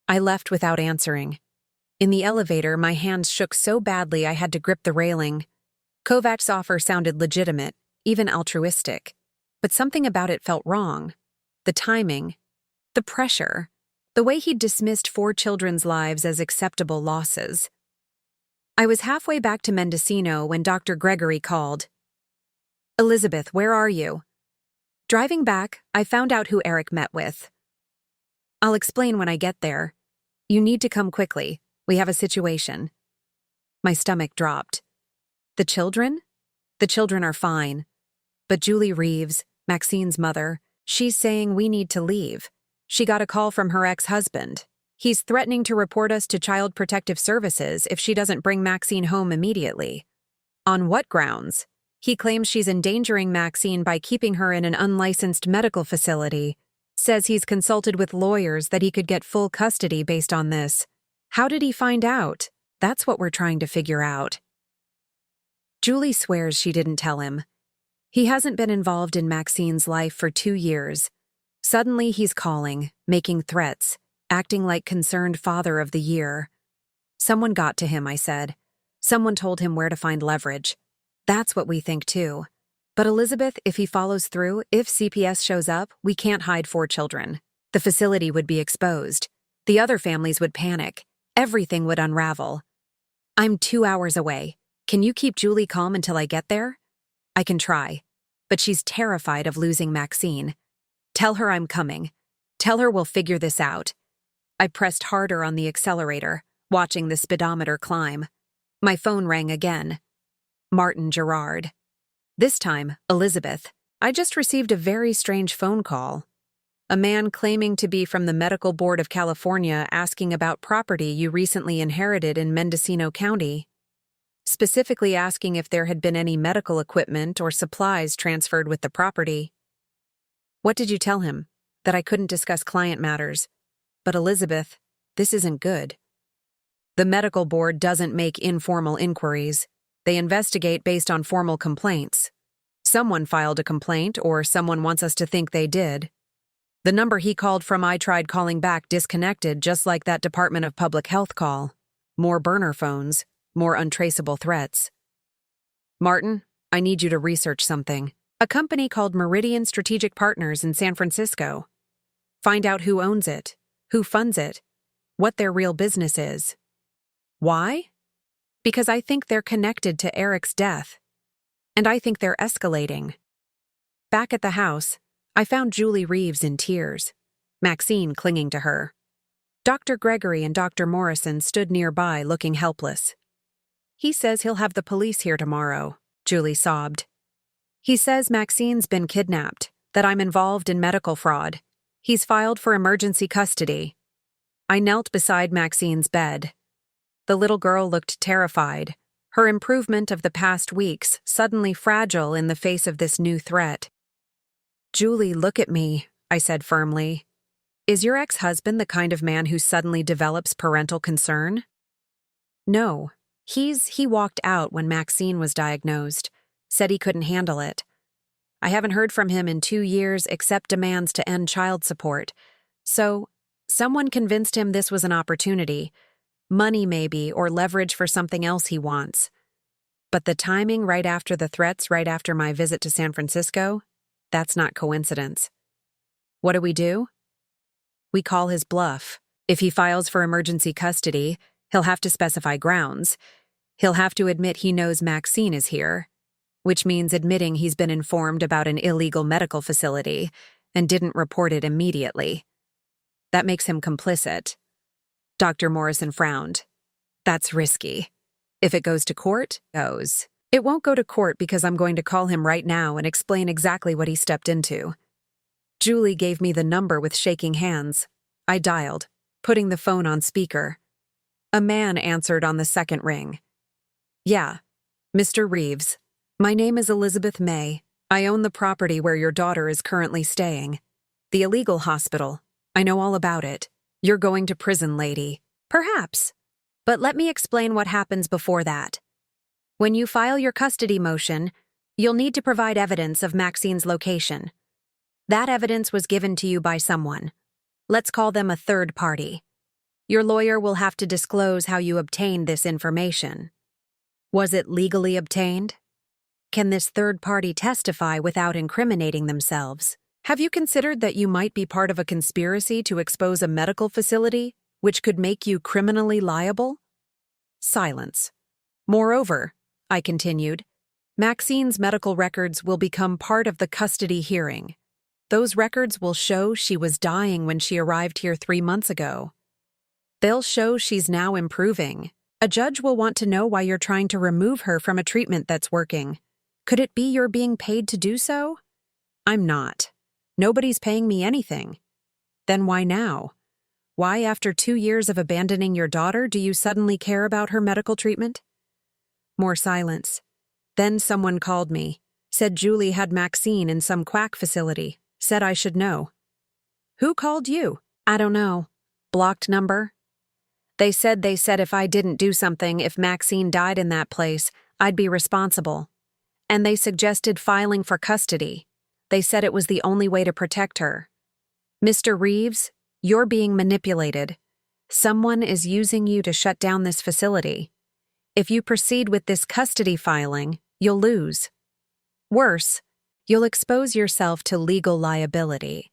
I left without answering. In the elevator, my hands shook so badly I had to grip the railing. Kovacs' offer sounded legitimate, even altruistic, but something about it felt wrong. The timing, the pressure, the way he'd dismissed 4 children's lives as acceptable losses. I was halfway back to Mendocino when Dr. Gregory called. "Elizabeth, where are you?" Driving back, I found out who Eric met with. "I'll explain when I get there. You need to come quickly. We have a situation." My stomach dropped. The children? The children are fine. But Julie Reeves, Maxine's mother, she's saying we need to leave. She got a call from her ex-husband. He's threatening to report us to Child Protective Services if she doesn't bring Maxine home immediately. On what grounds? He claims she's endangering Maxine by keeping her in an unlicensed medical facility. Says he's consulted with lawyers that he could get full custody based on this. How did he find out? That's what we're trying to figure out. Julie swears she didn't tell him. He hasn't been involved in Maxine's life for 2 years. Suddenly he's calling, making threats, acting like concerned father of the year. Someone got to him, I said. Someone told him where to find leverage. That's what we think too. But Elizabeth, if he follows through, if CPS shows up, we can't hide 4 children. The facility would be exposed. The other families would panic. Everything would unravel. I'm 2 hours away. Can you keep Julie calm until I get there? I can try. But she's terrified of losing Maxine. Tell her I'm coming. Tell her we'll figure this out. I pressed harder on the accelerator, watching the speedometer climb. My phone rang again. Martin Gerard. This time, Elizabeth. I just received a very strange phone call. A man claiming to be from the Medical Board of California asking about property you recently inherited in Mendocino County. Specifically asking if there had been any medical equipment or supplies transferred with the property. What did you tell him? That I couldn't discuss client matters. But Elizabeth, this isn't good. The medical board doesn't make informal inquiries. They investigate based on formal complaints. Someone filed a complaint or someone wants us to think they did. The number he called from, I tried calling back, disconnected, just like that Department of Public Health call. More burner phones, more untraceable threats. Martin, I need you to research something. A company called Meridian Strategic Partners in San Francisco. Find out who owns it, who funds it, what their real business is. Why? Because I think they're connected to Eric's death. And I think they're escalating. Back at the house, I found Julie Reeves in tears, Maxine clinging to her. Dr. Gregory and Dr. Morrison stood nearby looking helpless. He says he'll have the police here tomorrow, Julie sobbed. He says Maxine's been kidnapped, that I'm involved in medical fraud. He's filed for emergency custody. I knelt beside Maxine's bed. The little girl looked terrified, her improvement of the past weeks suddenly fragile in the face of this new threat. Julie, look at me, I said firmly. Is your ex-husband the kind of man who suddenly develops parental concern? No. He walked out when Maxine was diagnosed, said he couldn't handle it. I haven't heard from him in 2 years except demands to end child support. So, someone convinced him this was an opportunity. Money maybe, or leverage for something else he wants. But the timing right after the threats, right after my visit to San Francisco, that's not coincidence. What do? We call his bluff. If he files for emergency custody, he'll have to specify grounds. He'll have to admit he knows Maxine is here, which means admitting he's been informed about an illegal medical facility and didn't report it immediately. That makes him complicit. Dr. Morrison frowned. That's risky. If it goes to court, it goes. It won't go to court because I'm going to call him right now and explain exactly what he stepped into. Julie gave me the number with shaking hands. I dialed, putting the phone on speaker. A man answered on the second ring. Yeah, Mr. Reeves. My name is Elizabeth May. I own the property where your daughter is currently staying. The illegal hospital. I know all about it. You're going to prison, lady. Perhaps. But let me explain what happens before that. When you file your custody motion, you'll need to provide evidence of Maxine's location. That evidence was given to you by someone. Let's call them a third party. Your lawyer will have to disclose how you obtained this information. Was it legally obtained? Can this third party testify without incriminating themselves? Have you considered that you might be part of a conspiracy to expose a medical facility, which could make you criminally liable? Silence. Moreover, I continued, Maxine's medical records will become part of the custody hearing. Those records will show she was dying when she arrived here 3 months ago. They'll show she's now improving. A judge will want to know why you're trying to remove her from a treatment that's working. Could it be you're being paid to do so? I'm not. Nobody's paying me anything. Then why now? Why, after 2 years of abandoning your daughter, do you suddenly care about her medical treatment? More silence. Then someone called me, said Julie had Maxine in some quack facility, said I should know. Who called you? I don't know. Blocked number? They said if I didn't do something, if Maxine died in that place, I'd be responsible. And they suggested filing for custody. They said it was the only way to protect her. Mr. Reeves, you're being manipulated. Someone is using you to shut down this facility. If you proceed with this custody filing, you'll lose. Worse, you'll expose yourself to legal liability.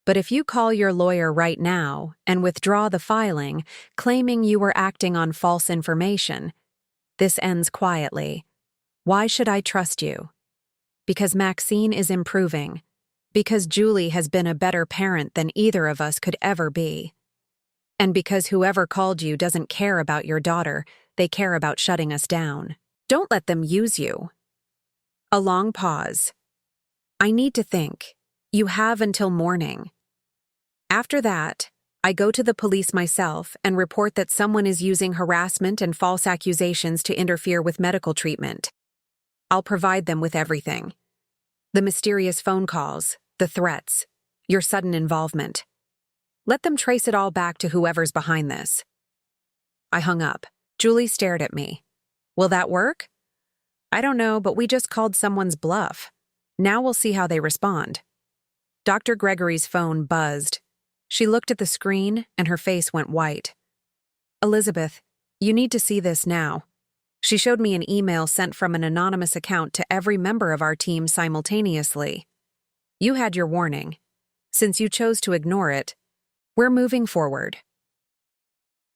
But if you call your lawyer right now and withdraw the filing, claiming you were acting on false information, this ends quietly. Why should I trust you? Because Maxine is improving. Because Julie has been a better parent than either of us could ever be. And because whoever called you doesn't care about your daughter, they care about shutting us down. Don't let them use you. A long pause. I need to think. You have until morning. After that, I go to the police myself and report that someone is using harassment and false accusations to interfere with medical treatment. I'll provide them with everything. The mysterious phone calls, the threats, your sudden involvement. Let them trace it all back to whoever's behind this. I hung up. Julie stared at me. Will that work? I don't know, but we just called someone's bluff. Now we'll see how they respond. Dr. Gregory's phone buzzed. She looked at the screen and her face went white. Elizabeth, you need to see this now. She showed me an email sent from an anonymous account to every member of our team simultaneously. You had your warning. Since you chose to ignore it, we're moving forward.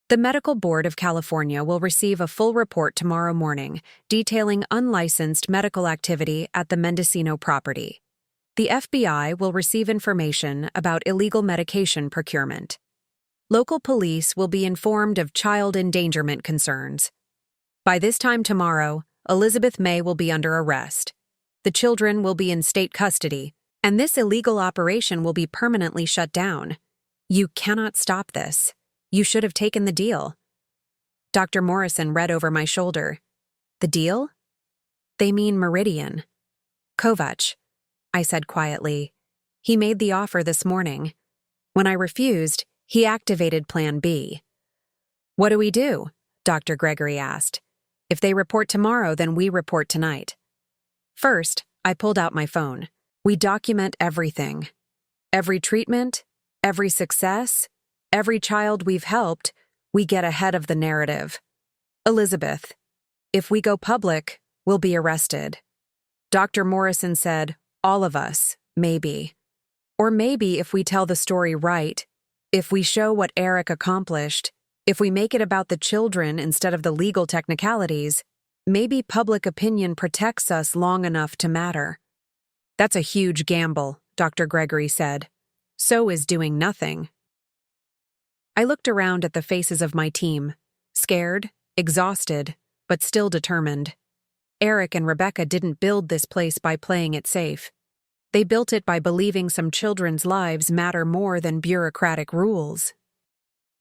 The Medical Board of California will receive a full report tomorrow morning detailing unlicensed medical activity at the Mendocino property. The FBI will receive information about illegal medication procurement. Local police will be informed of child endangerment concerns. By this time tomorrow, Elizabeth May will be under arrest. The children will be in state custody, and this illegal operation will be permanently shut down. You cannot stop this. You should have taken the deal. Dr. Morrison read over my shoulder. The deal? They mean Meridian. Kovac, I said quietly. He made the offer this morning. When I refused, he activated Plan B. What do we do? Dr. Gregory asked. If they report tomorrow, then we report tonight. First, I pulled out my phone. We document everything. Every treatment, every success, every child we've helped, we get ahead of the narrative. Elizabeth, if we go public, we'll be arrested. Dr. Morrison said, all of us, maybe. Or maybe if we tell the story right, if we show what Eric accomplished, if we make it about the children instead of the legal technicalities, maybe public opinion protects us long enough to matter. That's a huge gamble, Dr. Gregory said. So is doing nothing. I looked around at the faces of my team, scared, exhausted, but still determined. Eric and Rebecca didn't build this place by playing it safe. They built it by believing some children's lives matter more than bureaucratic rules.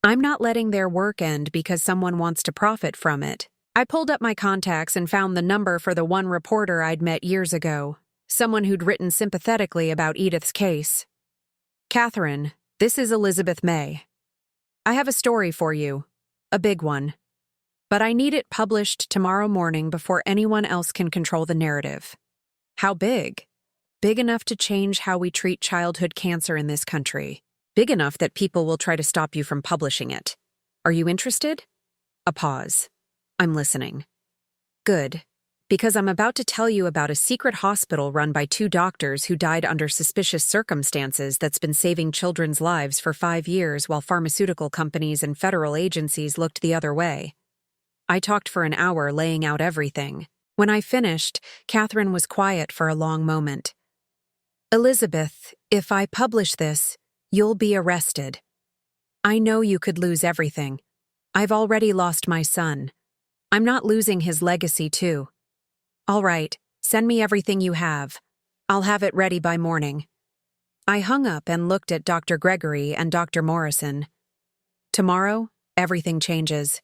I'm not letting their work end because someone wants to profit from it. I pulled up my contacts and found the number for the one reporter I'd met years ago, someone who'd written sympathetically about Edith's case. Catherine, this is Elizabeth May. I have a story for you, a big one. But I need it published tomorrow morning before anyone else can control the narrative. How big? Big enough to change how we treat childhood cancer in this country. Big enough that people will try to stop you from publishing it. Are you interested? A pause. I'm listening. Good. Because I'm about to tell you about a secret hospital run by two doctors who died under suspicious circumstances that's been saving children's lives for 5 years while pharmaceutical companies and federal agencies looked the other way. I talked for an hour laying out everything. When I finished, Catherine was quiet for a long moment. Elizabeth, if I publish this, you'll be arrested. I know you could lose everything. I've already lost my son. I'm not losing his legacy, too. All right, send me everything you have. I'll have it ready by morning. I hung up and looked at Dr. Gregory and Dr. Morrison. Tomorrow, everything changes.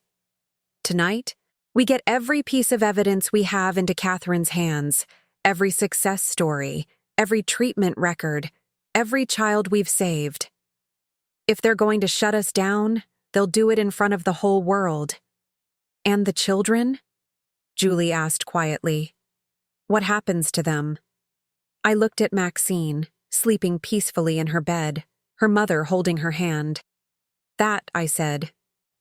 Tonight, we get every piece of evidence we have into Catherine's hands, every success story, every treatment record, every child we've saved. If they're going to shut us down, they'll do it in front of the whole world. And the children? Julie asked quietly. What happens to them? I looked at Maxine, sleeping peacefully in her bed, her mother holding her hand. That, I said,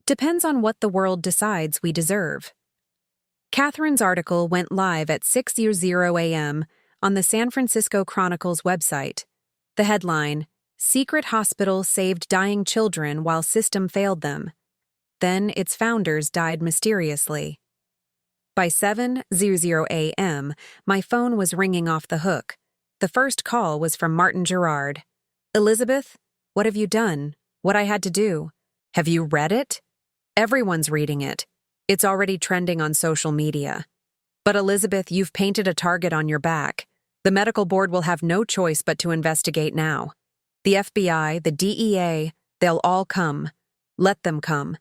depends on what the world decides we deserve. Catherine's article went live at 6:00 a.m. on the San Francisco Chronicle's website. The headline, Secret Hospital Saved Dying Children While System Failed Them. Then its founders died mysteriously. By 7:00 a.m., my phone was ringing off the hook. The first call was from Martin Gerard. Elizabeth, what have you done? What I had to do? Have you read it? Everyone's reading it. It's already trending on social media. But Elizabeth, you've painted a target on your back. The medical board will have no choice but to investigate now. The FBI, the DEA, they'll all come. Let them come.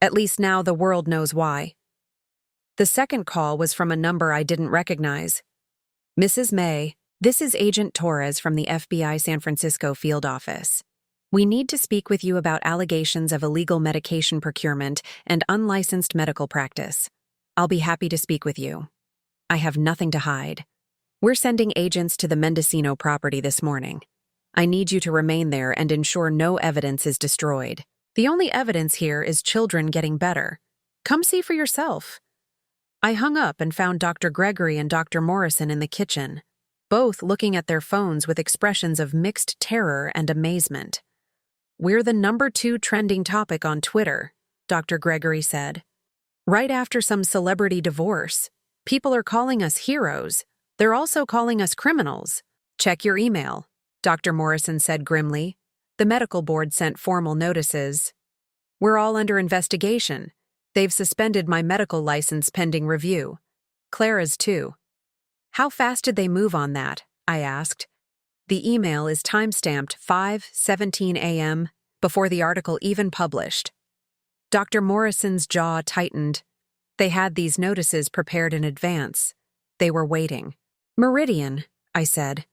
At least now the world knows why. The second call was from a number I didn't recognize. Mrs. May, this is Agent Torres from the FBI San Francisco field office. We need to speak with you about allegations of illegal medication procurement and unlicensed medical practice. I'll be happy to speak with you. I have nothing to hide. We're sending agents to the Mendocino property this morning. I need you to remain there and ensure no evidence is destroyed. The only evidence here is children getting better. Come see for yourself. I hung up and found Dr. Gregory and Dr. Morrison in the kitchen, both looking at their phones with expressions of mixed terror and amazement. We're the number 2 trending topic on Twitter, Dr. Gregory said. Right after some celebrity divorce, people are calling us heroes. They're also calling us criminals. Check your email, Dr. Morrison said grimly. The medical board sent formal notices. We're all under investigation. They've suspended my medical license pending review. Clara's too. How fast did they move on that? I asked. The email is timestamped 5:17 a.m. before the article even published. Dr. Morrison's jaw tightened. They had these notices prepared in advance. They were waiting. Meridian, I said.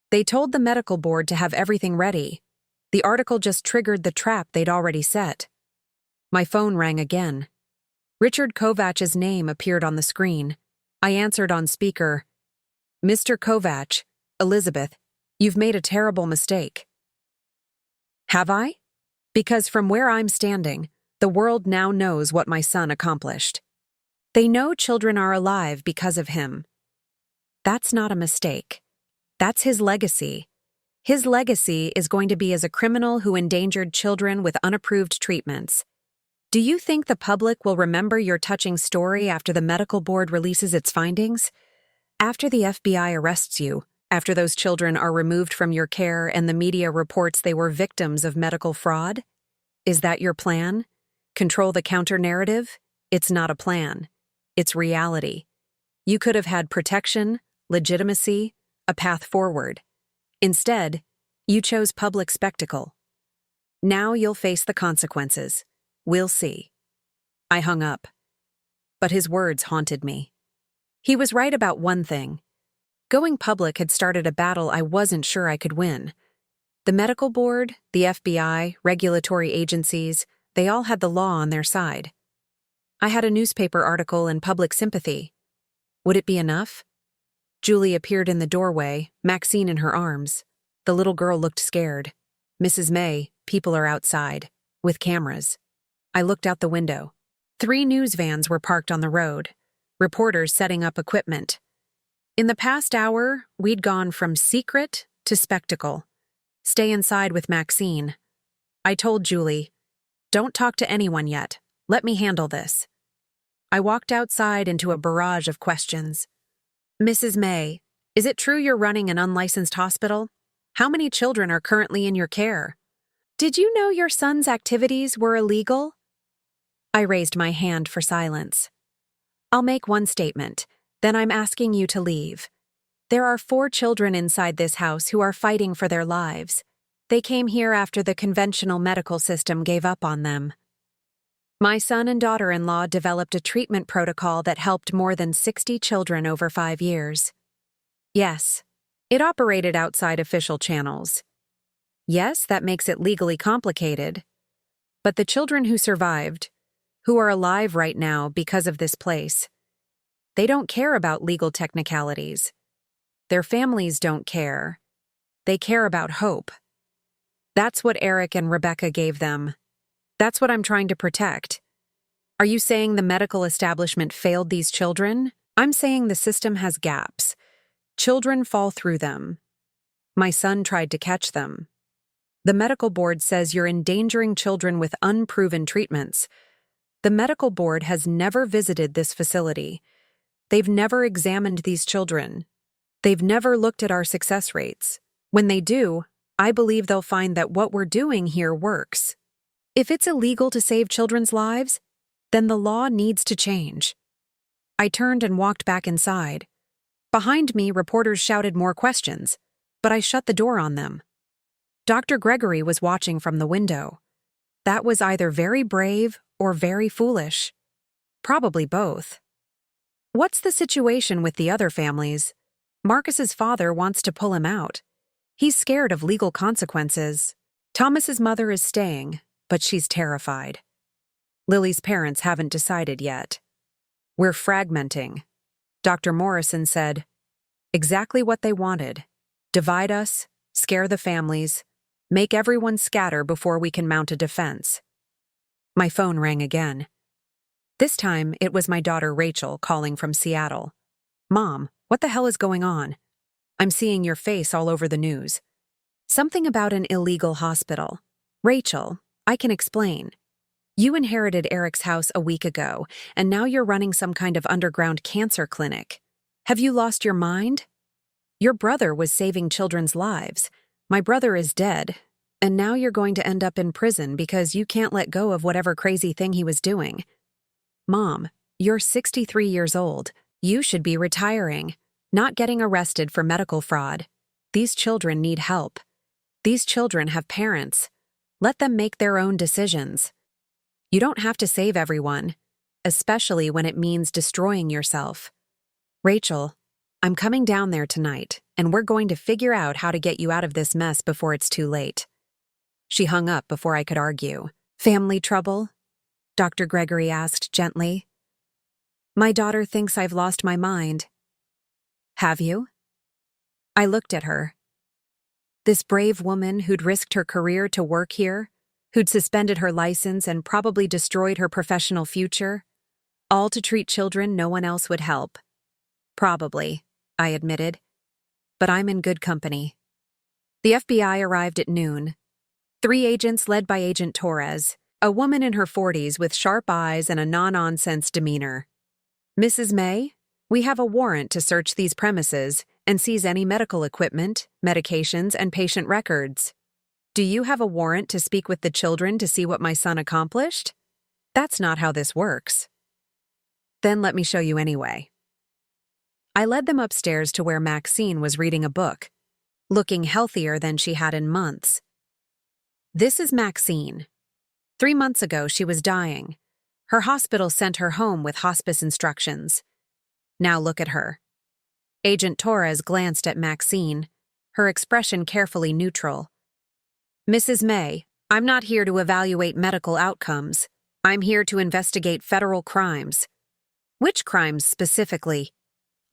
They told the medical board to have everything ready. The article just triggered the trap they'd already set. My phone rang again. Richard Kovach's name appeared on the screen. I answered on speaker. Mr. Kovach, Elizabeth, you've made a terrible mistake. Have I? Because from where I'm standing, the world now knows what my son accomplished. They know children are alive because of him. That's not a mistake. That's his legacy. His legacy is going to be as a criminal who endangered children with unapproved treatments. Do you think the public will remember your touching story after the medical board releases its findings? After the FBI arrests you, after those children are removed from your care and the media reports they were victims of medical fraud? Is that your plan? Control the counter-narrative? It's not a plan. It's reality. You could have had protection, legitimacy, a path forward. Instead, you chose public spectacle. Now you'll face the consequences. We'll see. I hung up. But his words haunted me. He was right about one thing. Going public had started a battle I wasn't sure I could win. The medical board, the FBI, regulatory agencies, they all had the law on their side. I had a newspaper article and public sympathy. Would it be enough? Julie appeared in the doorway, Maxine in her arms. The little girl looked scared. Mrs. May, people are outside, with cameras. I looked out the window. 3 news vans were parked on the road, reporters setting up equipment. In the past hour, we'd gone from secret to spectacle. Stay inside with Maxine. I told Julie, "Don't talk to anyone yet. Let me handle this." I walked outside into a barrage of questions. "Mrs. May, is it true you're running an unlicensed hospital? How many children are currently in your care? Did you know your son's activities were illegal?" I raised my hand for silence. "I'll make one statement, then I'm asking you to leave. There are 4 children inside this house who are fighting for their lives. They came here after the conventional medical system gave up on them. My son and daughter-in-law developed a treatment protocol that helped more than 60 children over 5 years. Yes, it operated outside official channels. Yes, that makes it legally complicated. But the children who survived, who are alive right now because of this place, they don't care about legal technicalities. Their families don't care. They care about hope. That's what Eric and Rebecca gave them. That's what I'm trying to protect. Are you saying the medical establishment failed these children? I'm saying the system has gaps. Children fall through them. My son tried to catch them. The medical board says you're endangering children with unproven treatments. The medical board has never visited this facility. They've never examined these children. They've never looked at our success rates. When they do, I believe they'll find that what we're doing here works. If it's illegal to save children's lives, then the law needs to change." I turned and walked back inside. Behind me, reporters shouted more questions, but I shut the door on them. Dr. Gregory was watching from the window. That was either very brave or very foolish. Probably both. "What's the situation with the other families? Marcus's father wants to pull him out. He's scared of legal consequences. Thomas's mother is staying, but she's terrified. Lily's parents haven't decided yet. We're fragmenting." Dr. Morrison said, "Exactly what they wanted. Divide us, scare the families, make everyone scatter before we can mount a defense." My phone rang again. This time, it was my daughter Rachel calling from Seattle. "Mom, what the hell is going on? I'm seeing your face all over the news." "Something about an illegal hospital. Rachel, I can explain. You inherited Eric's house a week ago, and now you're running some kind of underground cancer clinic. Have you lost your mind? Your brother was saving children's lives. My brother is dead, and now you're going to end up in prison because you can't let go of whatever crazy thing he was doing. Mom, you're 63 years old. You should be retiring, not getting arrested for medical fraud. These children need help. These children have parents. Let them make their own decisions. You don't have to save everyone, especially when it means destroying yourself. Rachel, I'm coming down there tonight, and we're going to figure out how to get you out of this mess before it's too late." She hung up before I could argue. "Family trouble?" Dr. Gregory asked gently. "My daughter thinks I've lost my mind." "Have you?" I looked at her. This brave woman who'd risked her career to work here, who'd suspended her license and probably destroyed her professional future, all to treat children no one else would help. "Probably," I admitted. "But I'm in good company." The FBI arrived at noon. 3 agents led by Agent Torres, a woman in her 40s with sharp eyes and a no-nonsense demeanor. "Mrs. May, we have a warrant to search these premises and seize any medical equipment, medications, and patient records. Do you have a warrant to speak with the children to see what my son accomplished? That's not how this works." "Then let me show you anyway." I led them upstairs to where Maxine was reading a book, looking healthier than she had in months. This is Maxine. 3 months ago, she was dying. Her hospital sent her home with hospice instructions. Now look at her. Agent Torres glanced at Maxine, her expression carefully neutral. "Mrs. May, I'm not here to evaluate medical outcomes. I'm here to investigate federal crimes." "Which crimes specifically?"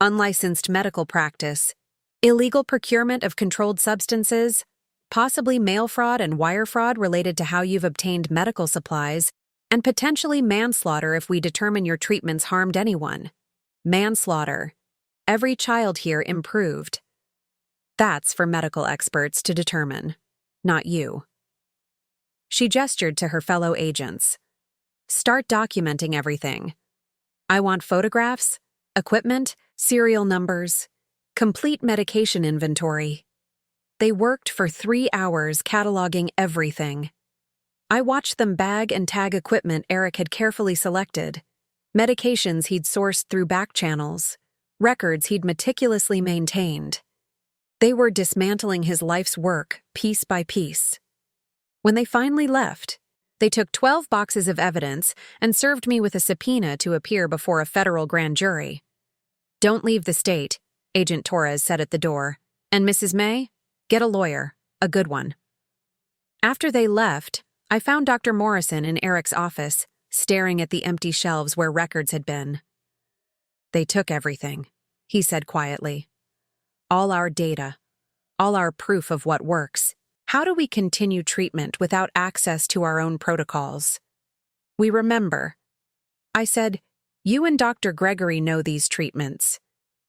"Unlicensed medical practice, illegal procurement of controlled substances, possibly mail fraud and wire fraud related to how you've obtained medical supplies, And potentially manslaughter if we determine your treatments harmed anyone. Manslaughter. Every child here improved. That's for medical experts to determine, not you. She gestured to her fellow agents. Start documenting everything. I want photographs, equipment, serial numbers, complete medication inventory. They worked for 3 hours cataloging everything. I watched them bag and tag equipment Eric had carefully selected, medications he'd sourced through back channels, records he'd meticulously maintained. They were dismantling his life's work, piece by piece. When they finally left, they took 12 boxes of evidence and served me with a subpoena to appear before a federal grand jury. Don't leave the state, Agent Torres said at the door. And Mrs. May, get a lawyer, a good one. After they left, I found Dr. Morrison in Eric's office, staring at the empty shelves where records had been. They took everything, he said quietly. All our data, all our proof of what works. How do we continue treatment without access to our own protocols? We remember. I said, you and Dr. Gregory know these treatments.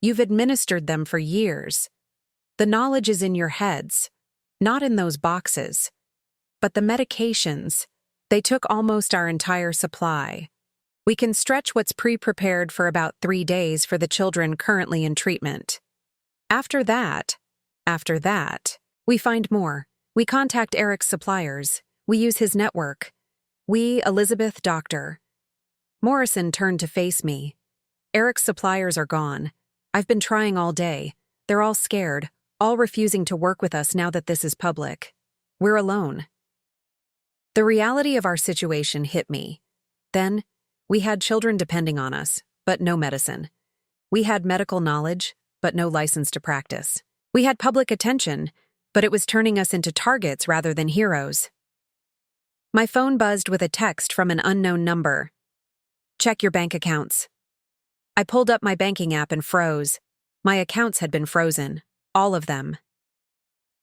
You've administered them for years. The knowledge is in your heads, not in those boxes. But the medications, they took almost our entire supply. We can stretch what's pre-prepared for about 3 days for the children currently in treatment. After that, we find more. We contact Eric's suppliers. We use his network. We, Elizabeth, Doctor. Morrison turned to face me. Eric's suppliers are gone. I've been trying all day. They're all scared, all refusing to work with us now that this is public. We're alone. The reality of our situation hit me. Then, we had children depending on us, but no medicine. We had medical knowledge, but no license to practice. We had public attention, but it was turning us into targets rather than heroes. My phone buzzed with a text from an unknown number. Check your bank accounts. I pulled up my banking app and froze. My accounts had been frozen. All of them.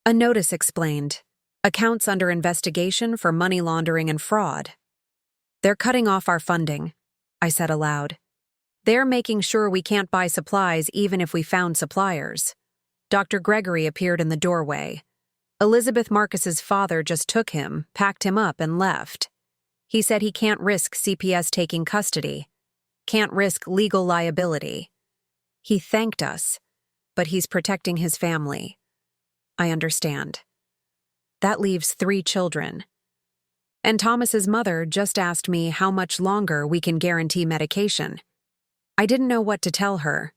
A notice explained. Accounts under investigation for money laundering and fraud. They're cutting off our funding, I said aloud. They're making sure we can't buy supplies even if we found suppliers. Dr. Gregory appeared in the doorway. Elizabeth Marcus's father just took him, packed him up, and left. He said he can't risk CPS taking custody. Can't risk legal liability. He thanked us, but he's protecting his family. I understand. That leaves 3 children. And Thomas's mother just asked me how much longer we can guarantee medication. I didn't know what to tell her.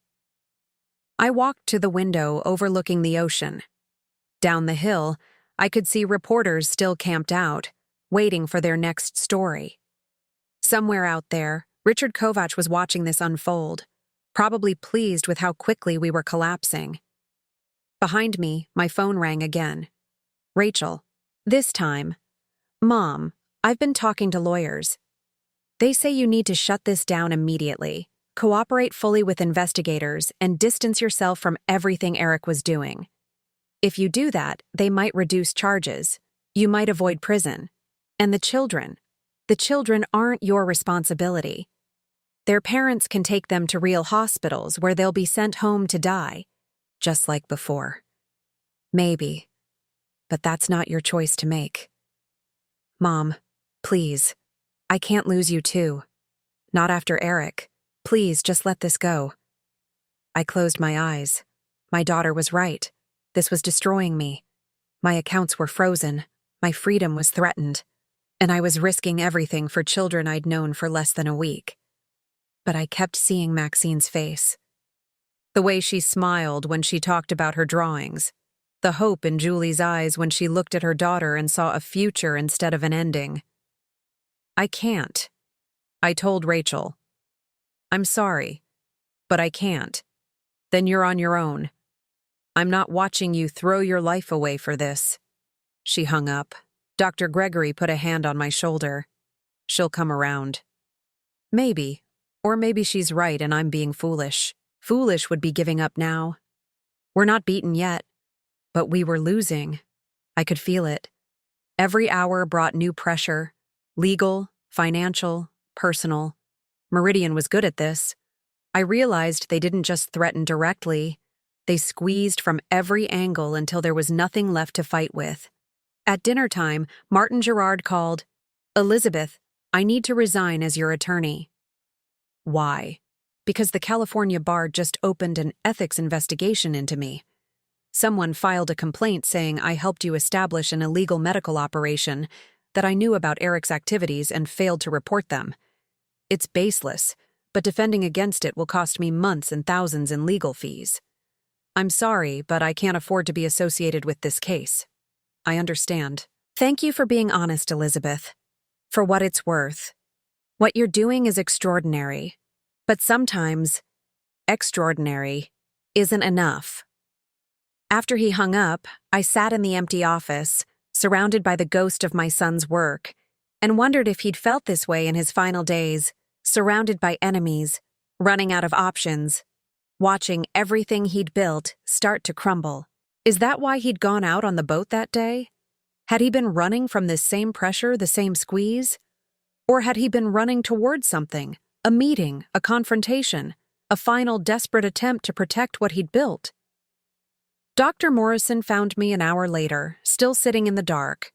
I walked to the window overlooking the ocean. Down the hill, I could see reporters still camped out, waiting for their next story. Somewhere out there, Richard Kovach was watching this unfold, probably pleased with how quickly we were collapsing. Behind me, my phone rang again. Rachel. This time, Mom, I've been talking to lawyers. They say you need to shut this down immediately, cooperate fully with investigators, and distance yourself from everything Eric was doing. If you do that, they might reduce charges. You might avoid prison. And the children aren't your responsibility. Their parents can take them to real hospitals where they'll be sent home to die, just like before. Maybe, but that's not your choice to make. Mom, please, I can't lose you too. Not after Eric. Please, just let this go. I closed my eyes. My daughter was right. This was destroying me. My accounts were frozen. My freedom was threatened. And I was risking everything for children I'd known for less than a week. But I kept seeing Maxine's face. The way she smiled when she talked about her drawings. The hope in Julie's eyes when she looked at her daughter and saw a future instead of an ending. I can't. I told Rachel. I'm sorry, but I can't. Then you're on your own. I'm not watching you throw your life away for this. She hung up. Dr. Gregory put a hand on my shoulder. She'll come around. Maybe, or maybe she's right and I'm being foolish. Foolish would be giving up now. We're not beaten yet, but we were losing. I could feel it. Every hour brought new pressure, legal, financial, personal. Meridian was good at this. I realized they didn't just threaten directly, they squeezed from every angle until there was nothing left to fight with. At dinner time, Martin Gerard called, "Elizabeth, I need to resign as your attorney." Why? Because the California bar just opened an ethics investigation into me. Someone filed a complaint saying I helped you establish an illegal medical operation, that I knew about Eric's activities and failed to report them. It's baseless, but defending against it will cost me months and thousands in legal fees. I'm sorry, but I can't afford to be associated with this case. I understand. Thank you for being honest, Elizabeth. For what it's worth. What you're doing is extraordinary. But sometimes, extraordinary isn't enough. After he hung up, I sat in the empty office, surrounded by the ghost of my son's work, and wondered if he'd felt this way in his final days, surrounded by enemies, running out of options, watching everything he'd built start to crumble. Is that why he'd gone out on the boat that day? Had he been running from this same pressure, the same squeeze? Or had he been running towards something, a meeting, a confrontation, a final desperate attempt to protect what he'd built? Dr. Morrison found me an hour later, still sitting in the dark.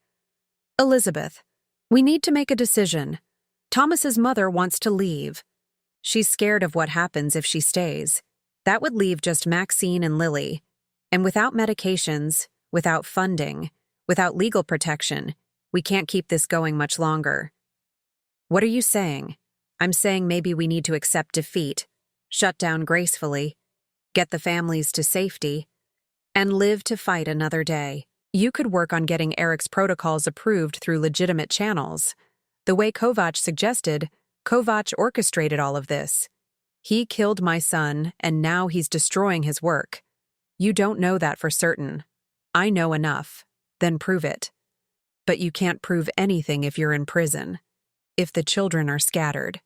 "Elizabeth, we need to make a decision. Thomas's mother wants to leave. She's scared of what happens if she stays. That would leave just Maxine and Lily. And without medications, without funding, without legal protection, we can't keep this going much longer." "What are you saying?" "I'm saying maybe we need to accept defeat, shut down gracefully, get the families to safety, and live to fight another day. You could work on getting Eric's protocols approved through legitimate channels. The way Kovac suggested, Kovac orchestrated all of this. He killed my son, and now he's destroying his work. You don't know that for certain. I know enough. Then prove it. But you can't prove anything if you're in prison, if the children are scattered,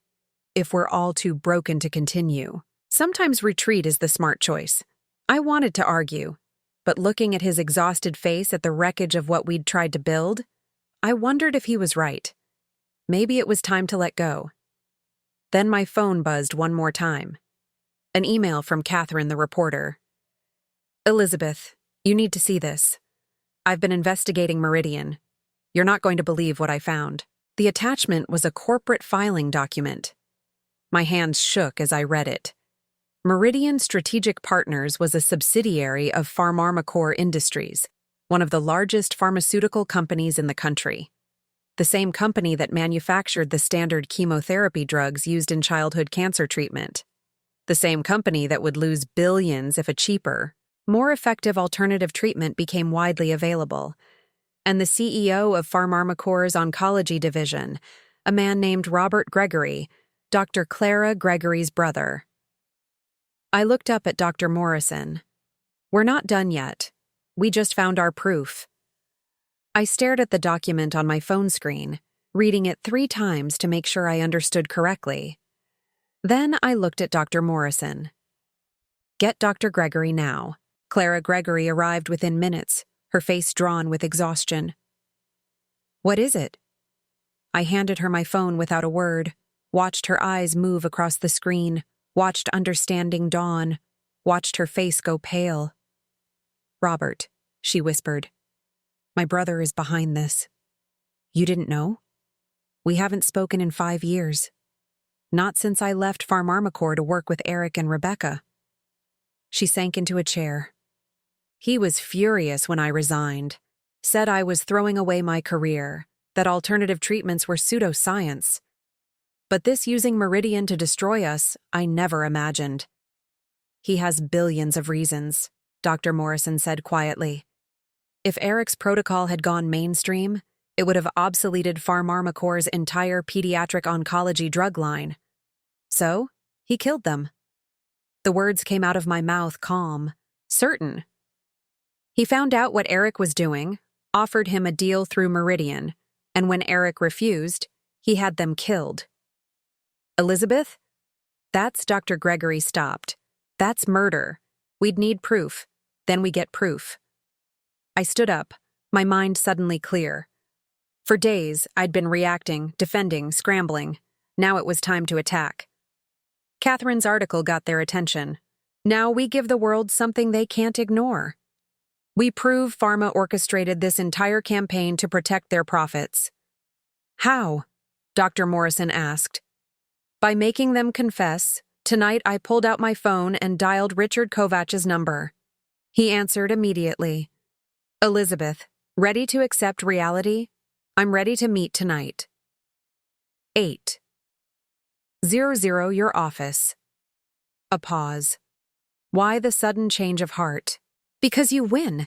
if we're all too broken to continue. Sometimes retreat is the smart choice." I wanted to argue, but looking at his exhausted face at the wreckage of what we'd tried to build, I wondered if he was right. Maybe it was time to let go. Then my phone buzzed one more time. An email from Catherine, the reporter. "Elizabeth, you need to see this. I've been investigating Meridian. You're not going to believe what I found." The attachment was a corporate filing document. My hands shook as I read it. Meridian Strategic Partners was a subsidiary of Pharmarmacore Industries, one of the largest pharmaceutical companies in the country. The same company that manufactured the standard chemotherapy drugs used in childhood cancer treatment. The same company that would lose billions if a cheaper, more effective alternative treatment became widely available. And the CEO of Pharmarmacore's oncology division, a man named Robert Gregory, Dr. Clara Gregory's brother. I looked up at Dr. Morrison. "We're not done yet. We just found our proof." I stared at the document on my phone screen, reading it 3 times to make sure I understood correctly. Then I looked at Dr. Morrison. "Get Dr. Gregory now." Clara Gregory arrived within minutes, her face drawn with exhaustion. "What is it?" I handed her my phone without a word, watched her eyes move across the screen, watched understanding dawn, watched her face go pale. "Robert," she whispered, "my brother is behind this. You didn't know? We haven't spoken in 5 years. Not since I left Pharmarmacore to work with Eric and Rebecca." She sank into a chair. "He was furious when I resigned, said I was throwing away my career, that alternative treatments were pseudoscience. But this using Meridian to destroy us, I never imagined." "He has billions of reasons," Dr. Morrison said quietly. "If Eric's protocol had gone mainstream, it would have obsoleted Pharmarmacore's entire pediatric oncology drug line. So, he killed them." The words came out of my mouth calm, certain. "He found out what Eric was doing, offered him a deal through Meridian, and when Eric refused, he had them killed." "Elizabeth?" "That's Dr. Gregory stopped. That's murder. We'd need proof. Then we get proof." I stood up, my mind suddenly clear. For days, I'd been reacting, defending, scrambling. Now it was time to attack. Catherine's article got their attention. Now we give the world something they can't ignore. We prove pharma orchestrated this entire campaign to protect their profits. How? Dr. Morrison asked. By making them confess. Tonight I pulled out my phone and dialed Richard Kovach's number. He answered immediately. Elizabeth, ready to accept reality? I'm ready to meet tonight. 8. 00 Your office. A pause. Why the sudden change of heart? Because you win.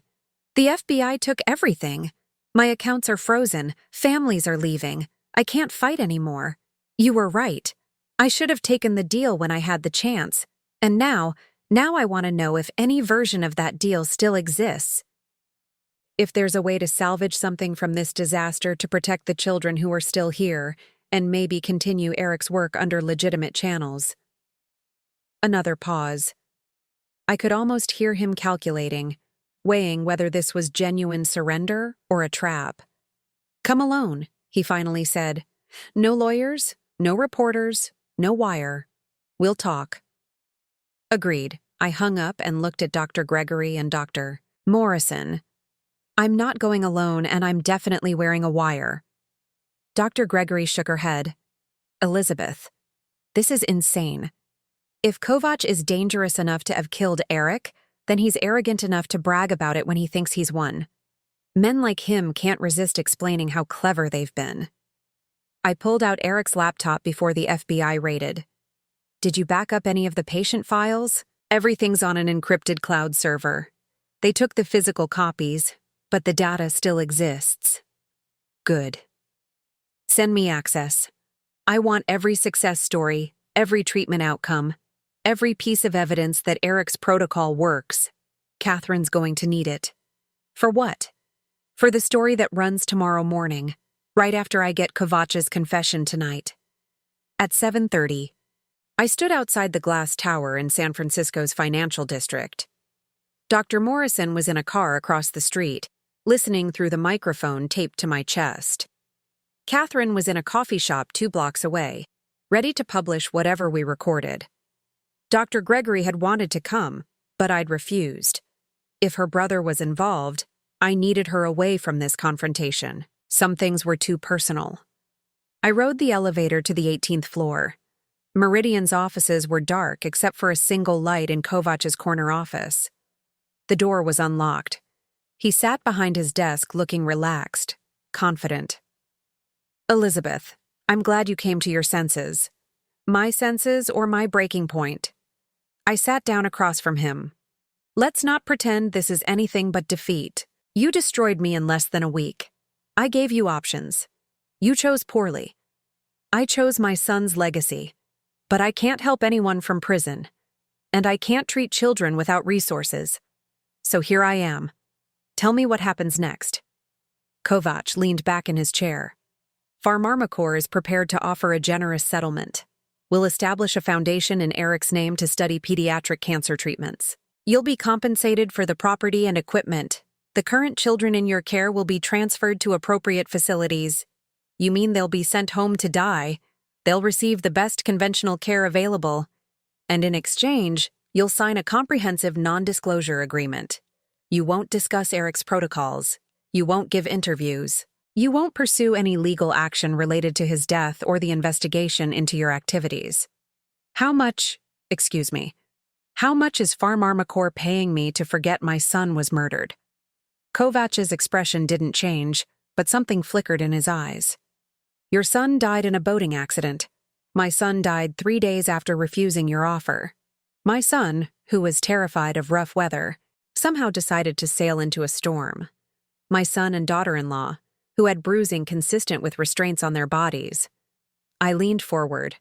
The FBI took everything. My accounts are frozen, families are leaving. I can't fight anymore. You were right. I should have taken the deal when I had the chance. And now I want to know if any version of that deal still exists. If there's a way to salvage something from this disaster to protect the children who are still here, and maybe continue Eric's work under legitimate channels. Another pause. I could almost hear him calculating, weighing whether this was genuine surrender or a trap. Come alone, he finally said. No lawyers, no reporters, no wire. We'll talk. Agreed. I hung up and looked at Dr. Gregory and Dr. Morrison. I'm not going alone, and I'm definitely wearing a wire. Dr. Gregory shook her head. Elizabeth, this is insane. If Kovach is dangerous enough to have killed Eric, then he's arrogant enough to brag about it when he thinks he's won. Men like him can't resist explaining how clever they've been. I pulled out Eric's laptop before the FBI raided. Did you back up any of the patient files? Everything's on an encrypted cloud server. They took the physical copies, but the data still exists. Good. Send me access. I want every success story, every treatment outcome, every piece of evidence that Eric's protocol works. Catherine's going to need it. For what? For the story that runs tomorrow morning, right after I get Kovach's confession tonight. At 7:30, I stood outside the glass tower in San Francisco's financial district. Dr. Morrison was in a car across the street, listening through the microphone taped to my chest. Catherine was in a coffee shop 2 blocks away, ready to publish whatever we recorded. Dr. Gregory had wanted to come, but I'd refused. If her brother was involved, I needed her away from this confrontation. Some things were too personal. I rode the elevator to the 18th floor. Meridian's offices were dark except for a single light in Kovach's corner office. The door was unlocked. He sat behind his desk looking relaxed, confident. Elizabeth, I'm glad you came to your senses. My senses or my breaking point? I sat down across from him. Let's not pretend this is anything but defeat. You destroyed me in less than a week. I gave you options. You chose poorly. I chose my son's legacy. But I can't help anyone from prison. And I can't treat children without resources. So here I am. Tell me what happens next. Kovach leaned back in his chair. Pharmarmacorp is prepared to offer a generous settlement. We'll establish a foundation in Eric's name to study pediatric cancer treatments. You'll be compensated for the property and equipment. The current children in your care will be transferred to appropriate facilities. You mean they'll be sent home to die? They'll receive the best conventional care available. And in exchange, you'll sign a comprehensive non-disclosure agreement. You won't discuss Eric's protocols. You won't give interviews. You won't pursue any legal action related to his death or the investigation into your activities. How much is Pharmarmacorp paying me to forget my son was murdered? Kovach's expression didn't change, but something flickered in his eyes. Your son died in a boating accident. My son died 3 days after refusing your offer. My son, who was terrified of rough weather, somehow decided to sail into a storm. My son and daughter-in-law, who had bruising consistent with restraints on their bodies. I leaned forward.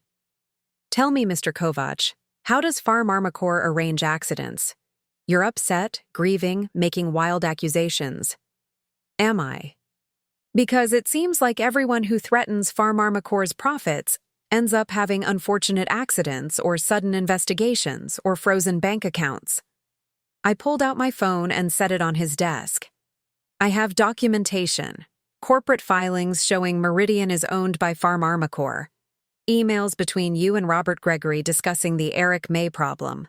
Tell me, Mr. Kovach, how does Pharmarmacorp arrange accidents? You're upset, grieving, making wild accusations. Am I? Because it seems like everyone who threatens Pharmarmacorp's profits ends up having unfortunate accidents or sudden investigations or frozen bank accounts. I pulled out my phone and set it on his desk. I have documentation. Corporate filings showing Meridian is owned by Pharmarmacor. Emails between you and Robert Gregory discussing the Eric May problem.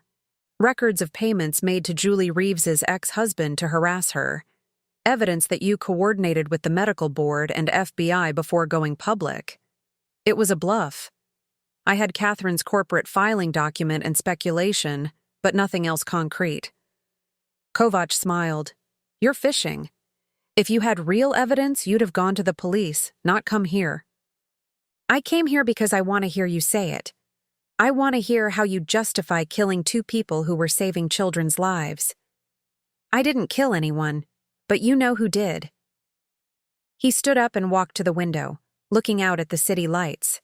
Records of payments made to Julie Reeves's ex-husband to harass her. Evidence that you coordinated with the medical board and FBI before going public. It was a bluff. I had Catherine's corporate filing document and speculation, but nothing else concrete. Kovach smiled. You're fishing. If you had real evidence, you'd have gone to the police, not come here. I came here because I want to hear you say it. I want to hear how you justify killing 2 people who were saving children's lives. I didn't kill anyone, but you know who did. He stood up and walked to the window, looking out at the city lights.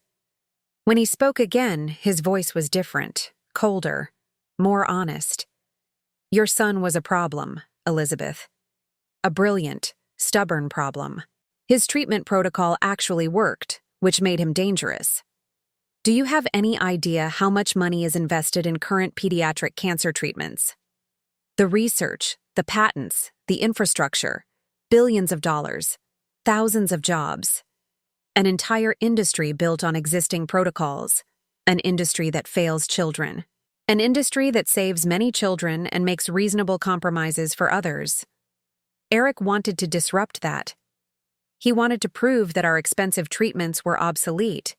When he spoke again, his voice was different, colder, more honest. Your son was a problem, Elizabeth. A brilliant, stubborn problem. His treatment protocol actually worked, which made him dangerous. Do you have any idea how much money is invested in current pediatric cancer treatments? The research, the patents, the infrastructure, billions of dollars, thousands of jobs. An entire industry built on existing protocols. An industry that fails children. An industry that saves many children and makes reasonable compromises for others. Eric wanted to disrupt that. He wanted to prove that our expensive treatments were obsolete,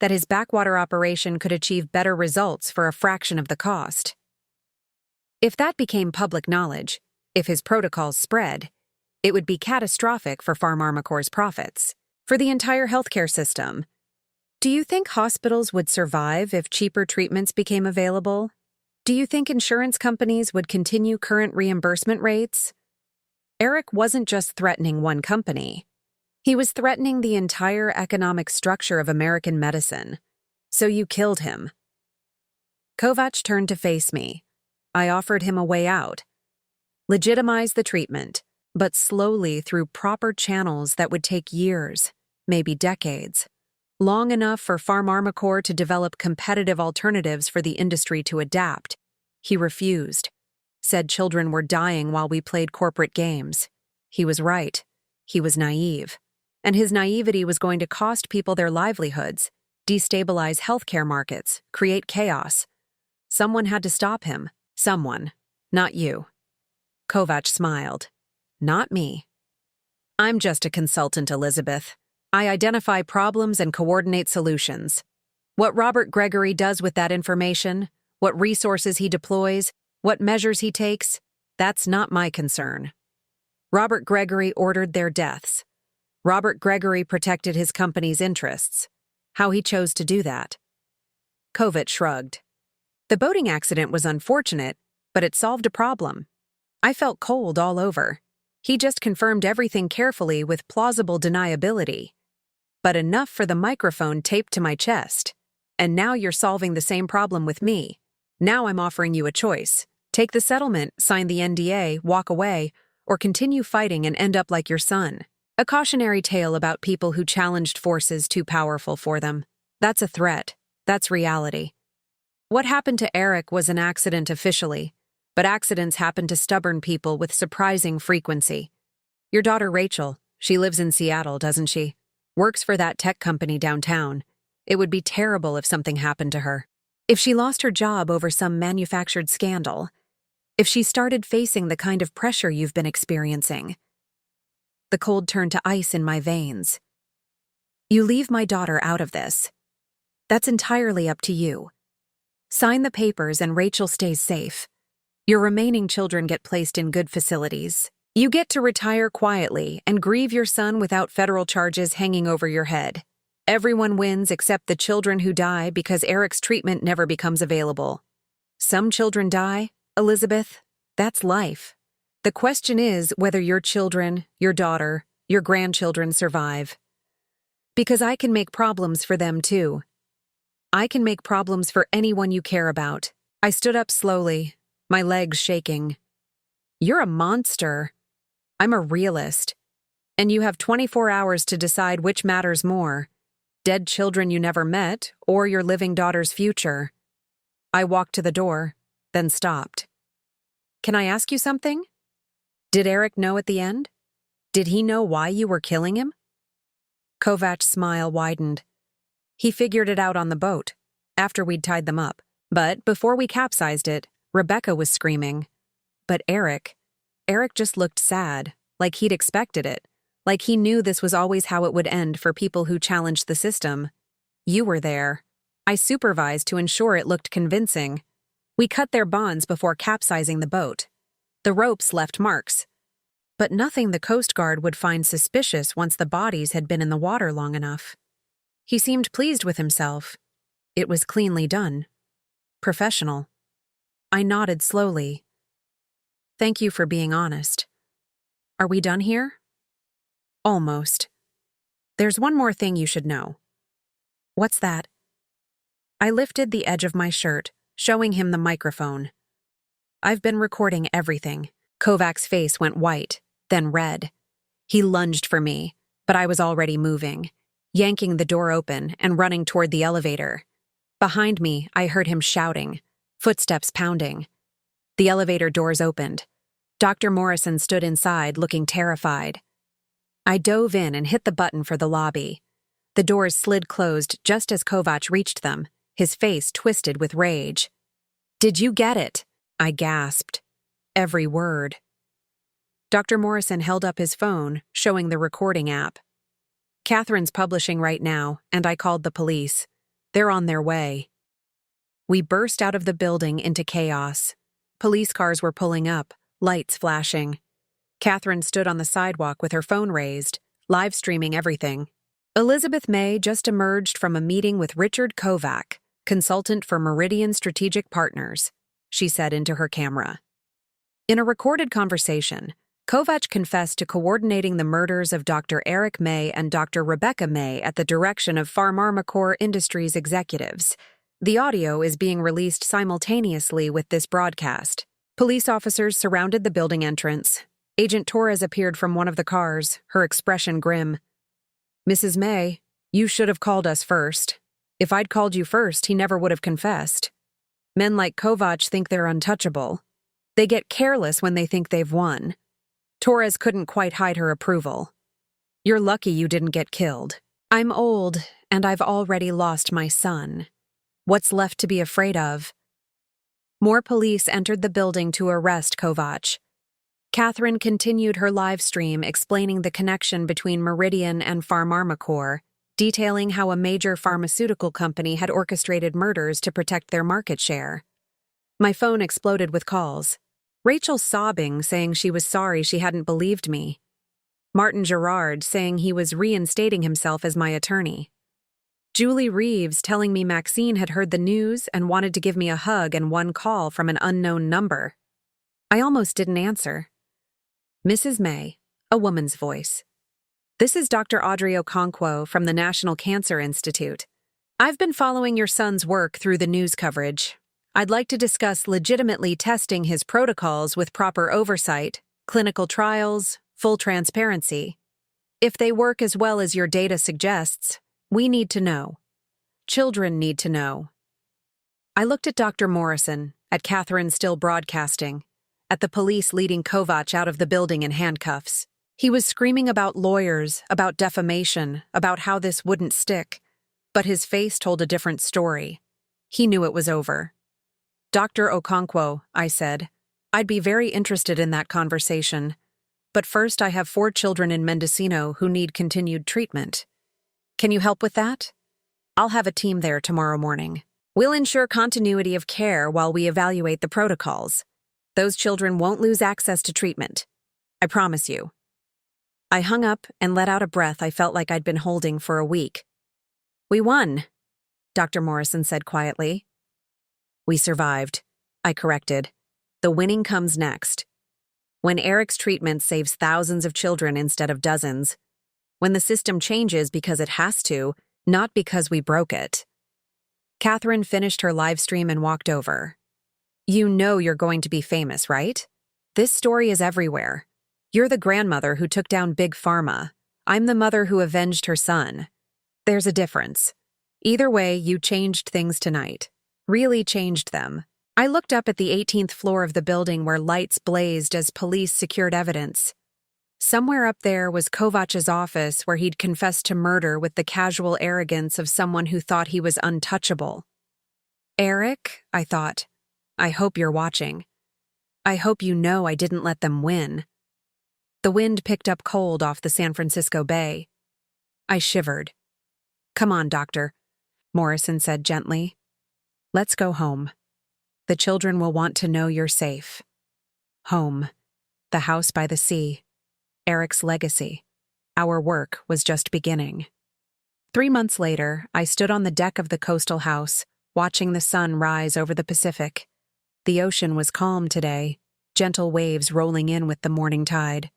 that his backwater operation could achieve better results for a fraction of the cost. If that became public knowledge, if his protocols spread, it would be catastrophic for Pharmarmacor's profits, for the entire healthcare system. Do you think hospitals would survive if cheaper treatments became available? Do you think insurance companies would continue current reimbursement rates? Eric wasn't just threatening one company. He was threatening the entire economic structure of American medicine. So you killed him. Kovach turned to face me. I offered him a way out. Legitimize the treatment, but slowly through proper channels that would take years, maybe decades. Long enough for Pharmarmacor to develop competitive alternatives for the industry to adapt. He refused. Said children were dying while we played corporate games. He was right. He was naive. And his naivety was going to cost people their livelihoods, destabilize healthcare markets, create chaos. Someone had to stop him. Someone. Not you. Kovach smiled. Not me. I'm just a consultant, Elizabeth. I identify problems and coordinate solutions. What Robert Gregory does with that information, what resources he deploys, what measures he takes, that's not my concern. Robert Gregory ordered their deaths. Robert Gregory protected his company's interests. How he chose to do that. Kovach shrugged. The boating accident was unfortunate, but it solved a problem. I felt cold all over. He just confirmed everything carefully with plausible deniability. But enough for the microphone taped to my chest. And now you're solving the same problem with me. Now I'm offering you a choice. Take the settlement, sign the NDA, walk away, or continue fighting and end up like your son. A cautionary tale about people who challenged forces too powerful for them. That's a threat. That's reality. What happened to Eric was an accident officially, but accidents happen to stubborn people with surprising frequency. Your daughter Rachel, she lives in Seattle, doesn't she? Works for that tech company downtown. It would be terrible if something happened to her. If she lost her job over some manufactured scandal. If she started facing the kind of pressure you've been experiencing. The cold turned to ice in my veins. You leave my daughter out of this. That's entirely up to you. Sign the papers and Rachel stays safe. Your remaining children get placed in good facilities. You get to retire quietly and grieve your son without federal charges hanging over your head. Everyone wins except the children who die because Eric's treatment never becomes available. Some children die, Elizabeth. That's life. The question is whether your children, your daughter, your grandchildren survive. Because I can make problems for them too. I can make problems for anyone you care about. I stood up slowly, my legs shaking. You're a monster. I'm a realist. And you have 24 hours to decide which matters more. Dead children you never met, or your living daughter's future. I walked to the door, then stopped. Can I ask you something? Did Eric know at the end? Did he know why you were killing him? Kovach's smile widened. He figured it out on the boat, after we'd tied them up. But before we capsized it, Rebecca was screaming. But Eric just looked sad, like he'd expected it, like he knew this was always how it would end for people who challenged the system. You were there. I supervised to ensure it looked convincing. We cut their bonds before capsizing the boat. The ropes left marks. But nothing the Coast Guard would find suspicious once the bodies had been in the water long enough. He seemed pleased with himself. It was cleanly done. Professional. I nodded slowly. Thank you for being honest. Are we done here? Almost. There's one more thing you should know. What's that? I lifted the edge of my shirt, showing him the microphone. I've been recording everything. Kovach's face went white, then red. He lunged for me, but I was already moving, yanking the door open and running toward the elevator. Behind me, I heard him shouting, footsteps pounding. The elevator doors opened. Dr. Morrison stood inside, looking terrified. I dove in and hit the button for the lobby. The doors slid closed just as Kovach reached them, his face twisted with rage. "Did you get it?" I gasped. Every word. Dr. Morrison held up his phone, showing the recording app. "Catherine's publishing right now, and I called the police. They're on their way." We burst out of the building into chaos. Police cars were pulling up, lights flashing. Catherine stood on the sidewalk with her phone raised, live streaming everything. Elizabeth May just emerged from a meeting with Richard Kovach, consultant for Meridian Strategic Partners, she said into her camera. In a recorded conversation, Kovach confessed to coordinating the murders of Dr. Eric May and Dr. Rebecca May at the direction of Pharmarmacore Industries executives. The audio is being released simultaneously with this broadcast. Police officers surrounded the building entrance. Agent Torres appeared from one of the cars, her expression grim. "Mrs. May, you should have called us first. If I'd called you first, he never would have confessed. Men like Kovach think they're untouchable. They get careless when they think they've won." Torres couldn't quite hide her approval. "You're lucky you didn't get killed. I'm old, and I've already lost my son. What's left to be afraid of?" More police entered the building to arrest Kovach. Catherine continued her live stream explaining the connection between Meridian and Pharmarmacore, detailing how a major pharmaceutical company had orchestrated murders to protect their market share. My phone exploded with calls. Rachel sobbing, saying she was sorry she hadn't believed me. Martin Gerard saying he was reinstating himself as my attorney. Julie Reeves telling me Maxine had heard the news and wanted to give me a hug and one call from an unknown number. I almost didn't answer. "Mrs. May," a woman's voice. "This is Dr. Audrey Okonkwo from the National Cancer Institute. I've been following your son's work through the news coverage. I'd like to discuss legitimately testing his protocols with proper oversight, clinical trials, full transparency. If they work as well as your data suggests, we need to know. Children need to know." I looked at Dr. Morrison, at Catherine still broadcasting, at the police leading Kovach out of the building in handcuffs. He was screaming about lawyers, about defamation, about how this wouldn't stick, but his face told a different story. He knew it was over. "Dr. Okonkwo," I said, "I'd be very interested in that conversation. But first I have 4 children in Mendocino who need continued treatment. Can you help with that? I'll have a team there tomorrow morning. We'll ensure continuity of care while we evaluate the protocols. Those children won't lose access to treatment. I promise you." I hung up and let out a breath I felt like I'd been holding for a week. "We won," Dr. Morrison said quietly. "We survived," I corrected. "The winning comes next. When Eric's treatment saves thousands of children instead of dozens. When the system changes because it has to, not because we broke it." Catherine finished her live stream and walked over. "You know you're going to be famous, right? This story is everywhere. You're the grandmother who took down Big Pharma. I'm the mother who avenged her son. There's a difference. Either way, you changed things tonight. Really changed them." I looked up at the 18th floor of the building where lights blazed as police secured evidence. Somewhere up there was Kovach's office where he'd confessed to murder with the casual arrogance of someone who thought he was untouchable. Eric, I thought, I hope you're watching. I hope you know I didn't let them win. The wind picked up cold off the San Francisco Bay. I shivered. Come on, doctor, Morrison said gently. Let's go home. The children will want to know you're safe. Home. The house by the sea. Eric's legacy. Our work was just beginning. 3 months later, I stood on the deck of the coastal house, watching the sun rise over the Pacific. The ocean was calm today, gentle waves rolling in with the morning tide.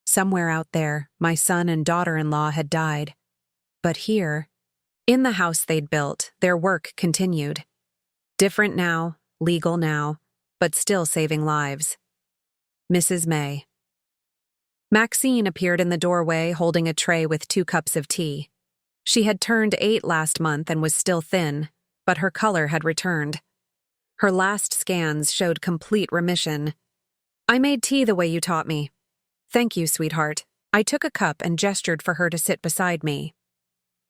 Somewhere out there, my son and daughter-in-law had died. But here, in the house they'd built, their work continued. Different now, legal now, but still saving lives. Mrs. May. Maxine appeared in the doorway holding a tray with 2 cups of tea. She had turned 8 last month and was still thin, but her color had returned. Her last scans showed complete remission. I made tea the way you taught me. Thank you, sweetheart. I took a cup and gestured for her to sit beside me.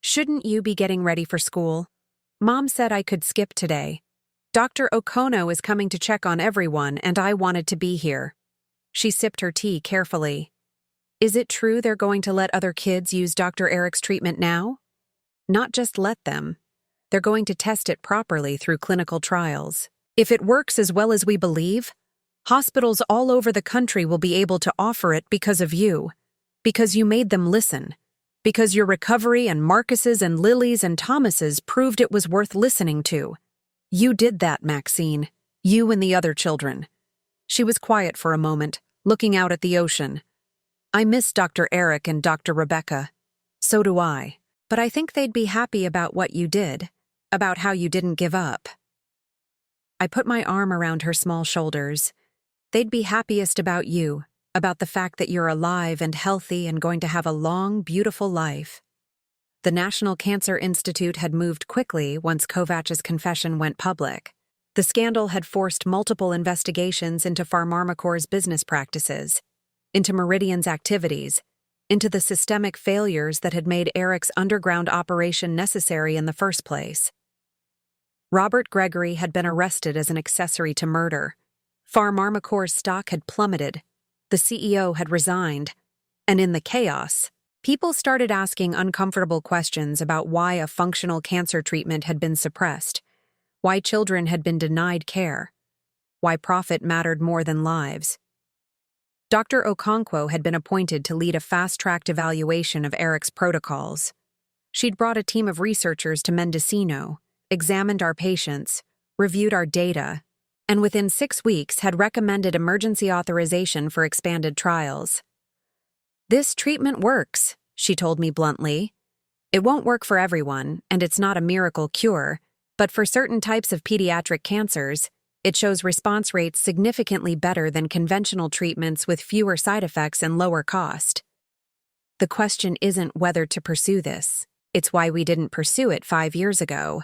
Shouldn't you be getting ready for school? Mom said I could skip today. Dr. Okono is coming to check on everyone, and I wanted to be here. She sipped her tea carefully. Is it true they're going to let other kids use Dr. Eric's treatment now? Not just let them. They're going to test it properly through clinical trials. If it works as well as we believe, hospitals all over the country will be able to offer it because of you. Because you made them listen. Because your recovery and Marcus's and Lily's and Thomas's proved it was worth listening to. You did that, Maxine. You and the other children. She was quiet for a moment, looking out at the ocean. I miss Dr. Eric and Dr. Rebecca. So do I. But I think they'd be happy about what you did, about how you didn't give up. I put my arm around her small shoulders. They'd be happiest about you, about the fact that you're alive and healthy and going to have a long, beautiful life. The National Cancer Institute had moved quickly once Kovach's confession went public. The scandal had forced multiple investigations into Pharmarmacor's business practices, into Meridian's activities, into the systemic failures that had made Eric's underground operation necessary in the first place. Robert Gregory had been arrested as an accessory to murder. Pharmarmacor's stock had plummeted. The CEO had resigned. And in the chaos, people started asking uncomfortable questions about why a functional cancer treatment had been suppressed, why children had been denied care, why profit mattered more than lives. Dr. Okonkwo had been appointed to lead a fast-tracked evaluation of Eric's protocols. She'd brought a team of researchers to Mendocino, examined our patients, reviewed our data, and within 6 weeks had recommended emergency authorization for expanded trials. This treatment works, she told me bluntly. It won't work for everyone, and it's not a miracle cure, but for certain types of pediatric cancers, it shows response rates significantly better than conventional treatments with fewer side effects and lower cost. The question isn't whether to pursue this, it's why we didn't pursue it 5 years ago.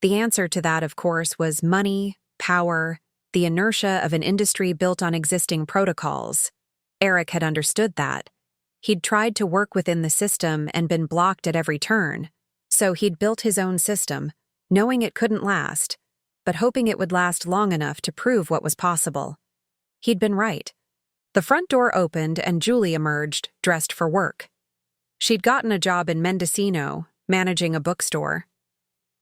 The answer to that, of course, was money, power, the inertia of an industry built on existing protocols. Eric had understood that. He'd tried to work within the system and been blocked at every turn, so he'd built his own system, knowing it couldn't last, but hoping it would last long enough to prove what was possible. He'd been right. The front door opened and Julie emerged, dressed for work. She'd gotten a job in Mendocino, managing a bookstore.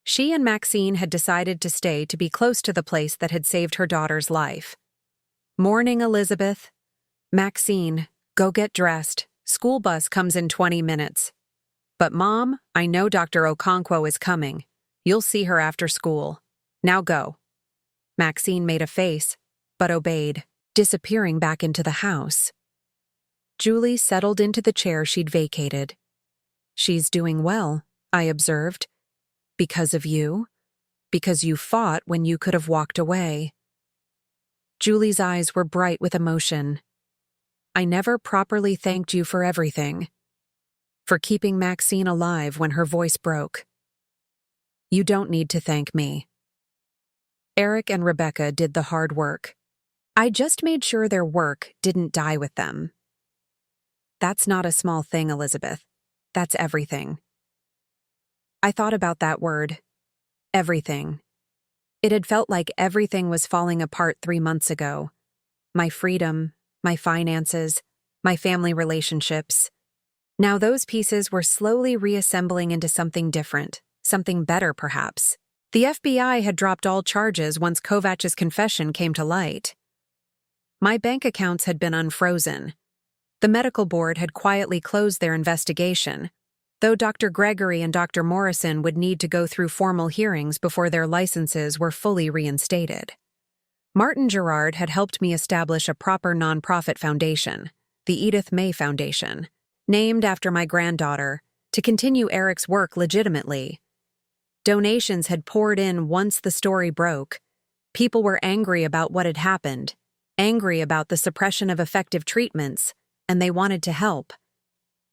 She and Maxine had decided to stay to be close to the place that had saved her daughter's life. Morning, Elizabeth. Maxine, go get dressed. School bus comes in 20 minutes. But Mom, I know Dr. Okonkwo is coming. You'll see her after school. Now go. Maxine made a face, but obeyed, disappearing back into the house. Julie settled into the chair she'd vacated. She's doing well, I observed. Because of you? Because you fought when you could have walked away. Julie's eyes were bright with emotion. I never properly thanked you for everything. For keeping Maxine alive when her voice broke. You don't need to thank me. Eric and Rebecca did the hard work. I just made sure their work didn't die with them. That's not a small thing, Elizabeth. That's everything. I thought about that word. Everything. It had felt like everything was falling apart 3 months ago. My freedom, my finances, my family relationships. Now those pieces were slowly reassembling into something different, something better perhaps. The FBI had dropped all charges once Kovach's confession came to light. My bank accounts had been unfrozen. The medical board had quietly closed their investigation, though Dr. Gregory and Dr. Morrison would need to go through formal hearings before their licenses were fully reinstated. Martin Gerard had helped me establish a proper nonprofit foundation, the Edith May Foundation, named after my granddaughter, to continue Eric's work legitimately. Donations had poured in once the story broke. People were angry about what had happened, angry about the suppression of effective treatments, and they wanted to help.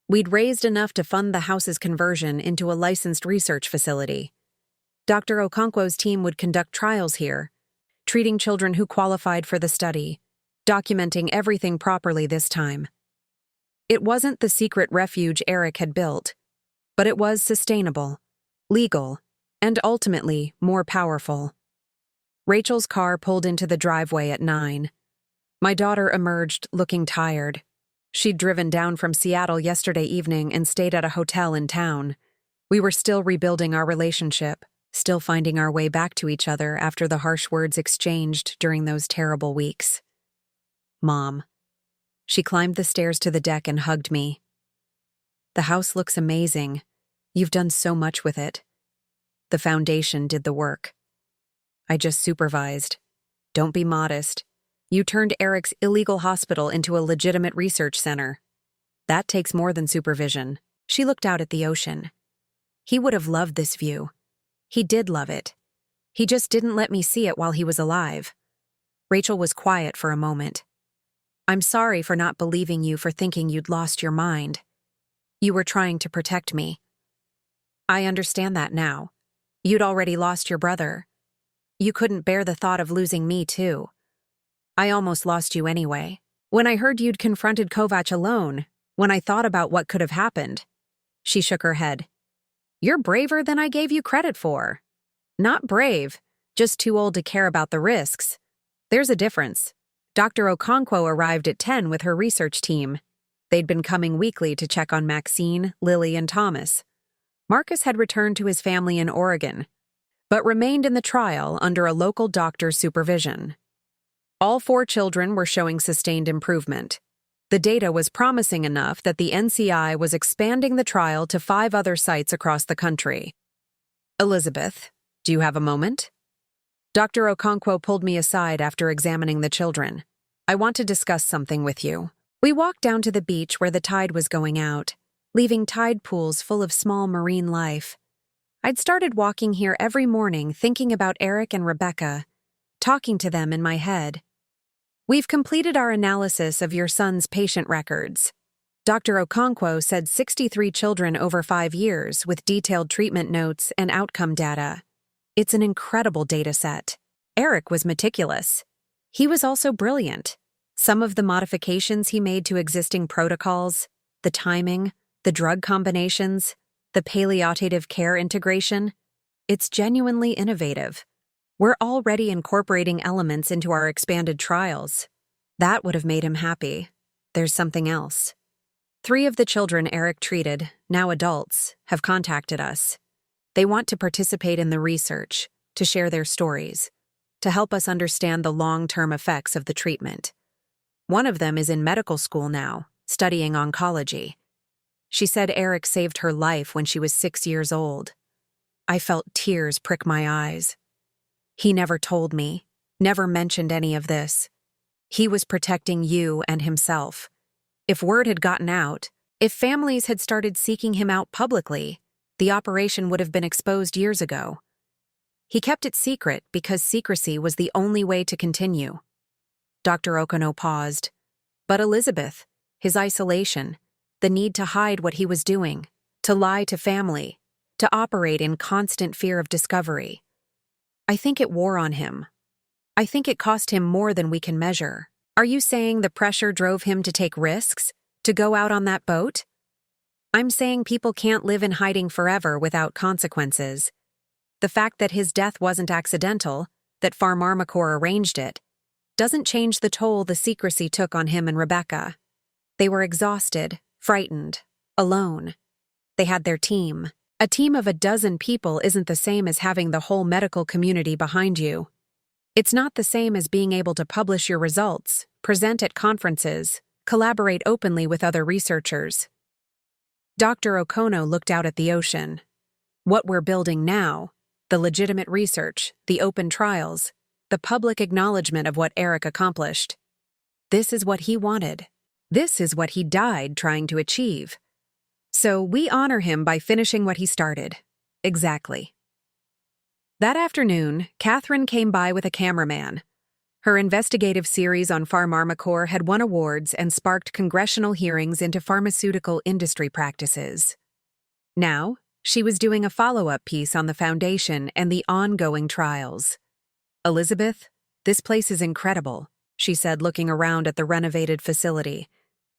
We'd raised enough to fund the house's conversion into a licensed research facility. Dr. Okonkwo's team would conduct trials here, treating children who qualified for the study, documenting everything properly this time. It wasn't the secret refuge Eric had built, but it was sustainable, legal, and ultimately more powerful. Rachel's car pulled into the driveway at 9. My daughter emerged looking tired. She'd driven down from Seattle yesterday evening and stayed at a hotel in town. We were still rebuilding our relationship, still finding our way back to each other after the harsh words exchanged during those terrible weeks. Mom. She climbed the stairs to the deck and hugged me. The house looks amazing. You've done so much with it. The foundation did the work. I just supervised. Don't be modest. You turned Eric's illegal hospital into a legitimate research center. That takes more than supervision. She looked out at the ocean. He would have loved this view. He did love it. He just didn't let me see it while he was alive. Rachel was quiet for a moment. I'm sorry for not believing you, for thinking you'd lost your mind. You were trying to protect me. I understand that now. You'd already lost your brother. You couldn't bear the thought of losing me, too. I almost lost you anyway. When I heard you'd confronted Kovach alone, when I thought about what could have happened. She shook her head. You're braver than I gave you credit for. Not brave, just too old to care about the risks. There's a difference. Dr. Okonkwo arrived at 10 with her research team. They'd been coming weekly to check on Maxine, Lily, and Thomas. Marcus had returned to his family in Oregon, but remained in the trial under a local doctor's supervision. All 4 children were showing sustained improvement. The data was promising enough that the NCI was expanding the trial to 5 other sites across the country. Elizabeth, do you have a moment? Dr. Okonkwo pulled me aside after examining the children. I want to discuss something with you. We walked down to the beach where the tide was going out, leaving tide pools full of small marine life. I'd started walking here every morning thinking about Eric and Rebecca, talking to them in my head. We've completed our analysis of your son's patient records. Dr. Okonkwo said 63 children over 5 years with detailed treatment notes and outcome data. It's an incredible data set. Eric was meticulous. He was also brilliant. Some of the modifications he made to existing protocols, the timing, the drug combinations, the palliative care integration, it's genuinely innovative. We're already incorporating elements into our expanded trials. That would have made him happy. There's something else. 3 of the children Eric treated, now adults, have contacted us. They want to participate in the research, to share their stories, to help us understand the long-term effects of the treatment. One of them is in medical school now, studying oncology. She said Eric saved her life when she was 6 years old. I felt tears prick my eyes. He never told me, never mentioned any of this. He was protecting you and himself. If word had gotten out, if families had started seeking him out publicly, the operation would have been exposed years ago. He kept it secret because secrecy was the only way to continue. Dr. Okono paused. But Elizabeth, his isolation, the need to hide what he was doing, to lie to family, to operate in constant fear of discovery. I think it wore on him. I think it cost him more than we can measure. Are you saying the pressure drove him to take risks, To go out on that boat? I'm saying people can't live in hiding forever without consequences. The fact that his death wasn't accidental, that Farm Armacore arranged it, doesn't change the toll the secrecy took on him and Rebecca. They were exhausted, frightened, alone. They had their team. A team of 12 people isn't the same as having the whole medical community behind you. It's not the same as being able to publish your results, present at conferences, collaborate openly with other researchers. Dr. Okono looked out at the ocean. What we're building now, the legitimate research, the open trials, the public acknowledgement of what Eric accomplished. This is what he wanted. This is what he died trying to achieve. So we honor him by finishing what he started. Exactly. That afternoon, Catherine came by with a cameraman. Her investigative series on Farm Armacore had won awards and sparked congressional hearings into pharmaceutical industry practices. Now, she was doing a follow-up piece on the foundation and the ongoing trials. "Elizabeth, this place is incredible," she said, looking around at the renovated facility.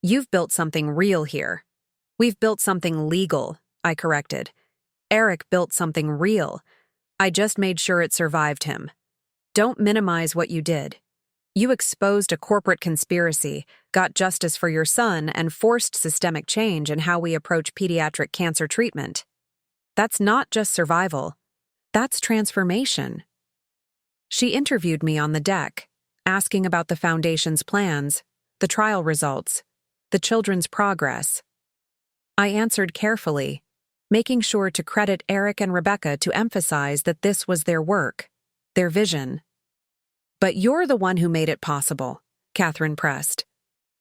"You've built something real here." "We've built something legal," I corrected. "Eric built something real. I just made sure it survived him." "Don't minimize what you did. You exposed a corporate conspiracy, got justice for your son, and forced systemic change in how we approach pediatric cancer treatment. That's not just survival. That's transformation." She interviewed me on the deck, asking about the foundation's plans, the trial results, the children's progress. I answered carefully, making sure to credit Eric and Rebecca to emphasize that this was their work, their vision. "But you're the one who made it possible," Catherine pressed.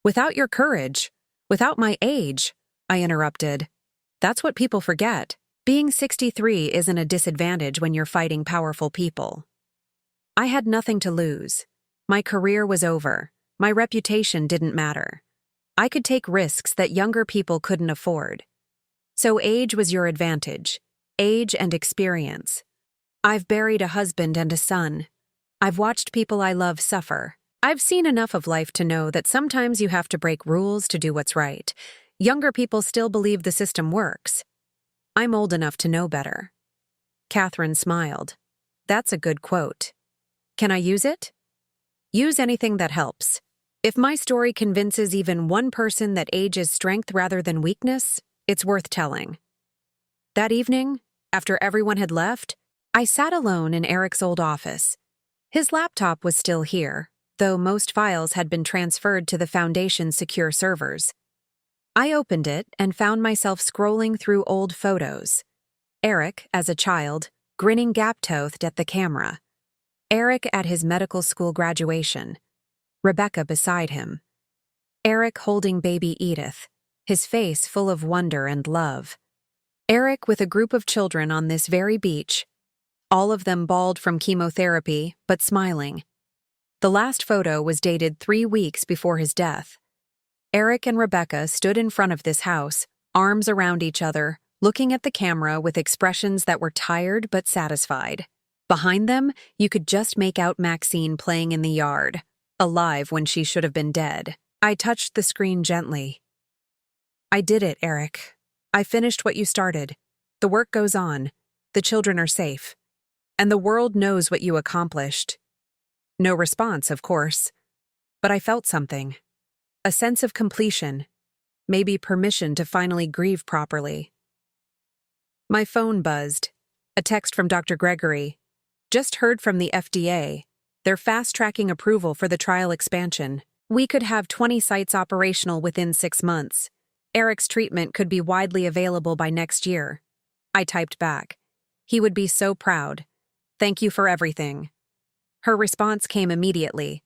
"Without your courage, without my age," I interrupted. "That's what people forget. Being 63 isn't a disadvantage when you're fighting powerful people." I had nothing to lose. My career was over. My reputation didn't matter. I could take risks that younger people couldn't afford. So age was your advantage. Age and experience. I've buried a husband and a son. I've watched people I love suffer. I've seen enough of life to know that sometimes you have to break rules to do what's right. Younger people still believe the system works. I'm old enough to know better. Catherine smiled. "That's a good quote. Can I use it?" "Use anything that helps. If my story convinces even one person that age is strength rather than weakness, it's worth telling." That evening, after everyone had left, I sat alone in Eric's old office. His laptop was still here, though most files had been transferred to the Foundation's secure servers. I opened it and found myself scrolling through old photos. Eric, as a child, grinning gap-toothed at the camera. Eric at his medical school graduation. Rebecca beside him. Eric holding baby Edith, his face full of wonder and love. Eric with a group of children on this very beach, all of them bald from chemotherapy, but smiling. The last photo was dated 3 weeks before his death. Eric and Rebecca stood in front of this house, arms around each other, looking at the camera with expressions that were tired but satisfied. Behind them, you could just make out Maxine playing in the yard, alive when she should have been dead. I touched the screen gently. "I did it, Eric. I finished what you started. The work goes on. The children are safe. And the world knows what you accomplished." No response, of course. But I felt something. A sense of completion. Maybe permission to finally grieve properly. My phone buzzed. A text from Dr. Gregory. "Just heard from the FDA. They're fast-tracking approval for the trial expansion. We could have 20 sites operational within 6 months. Eric's treatment could be widely available by next year." I typed back. "He would be so proud. Thank you for everything." Her response came immediately.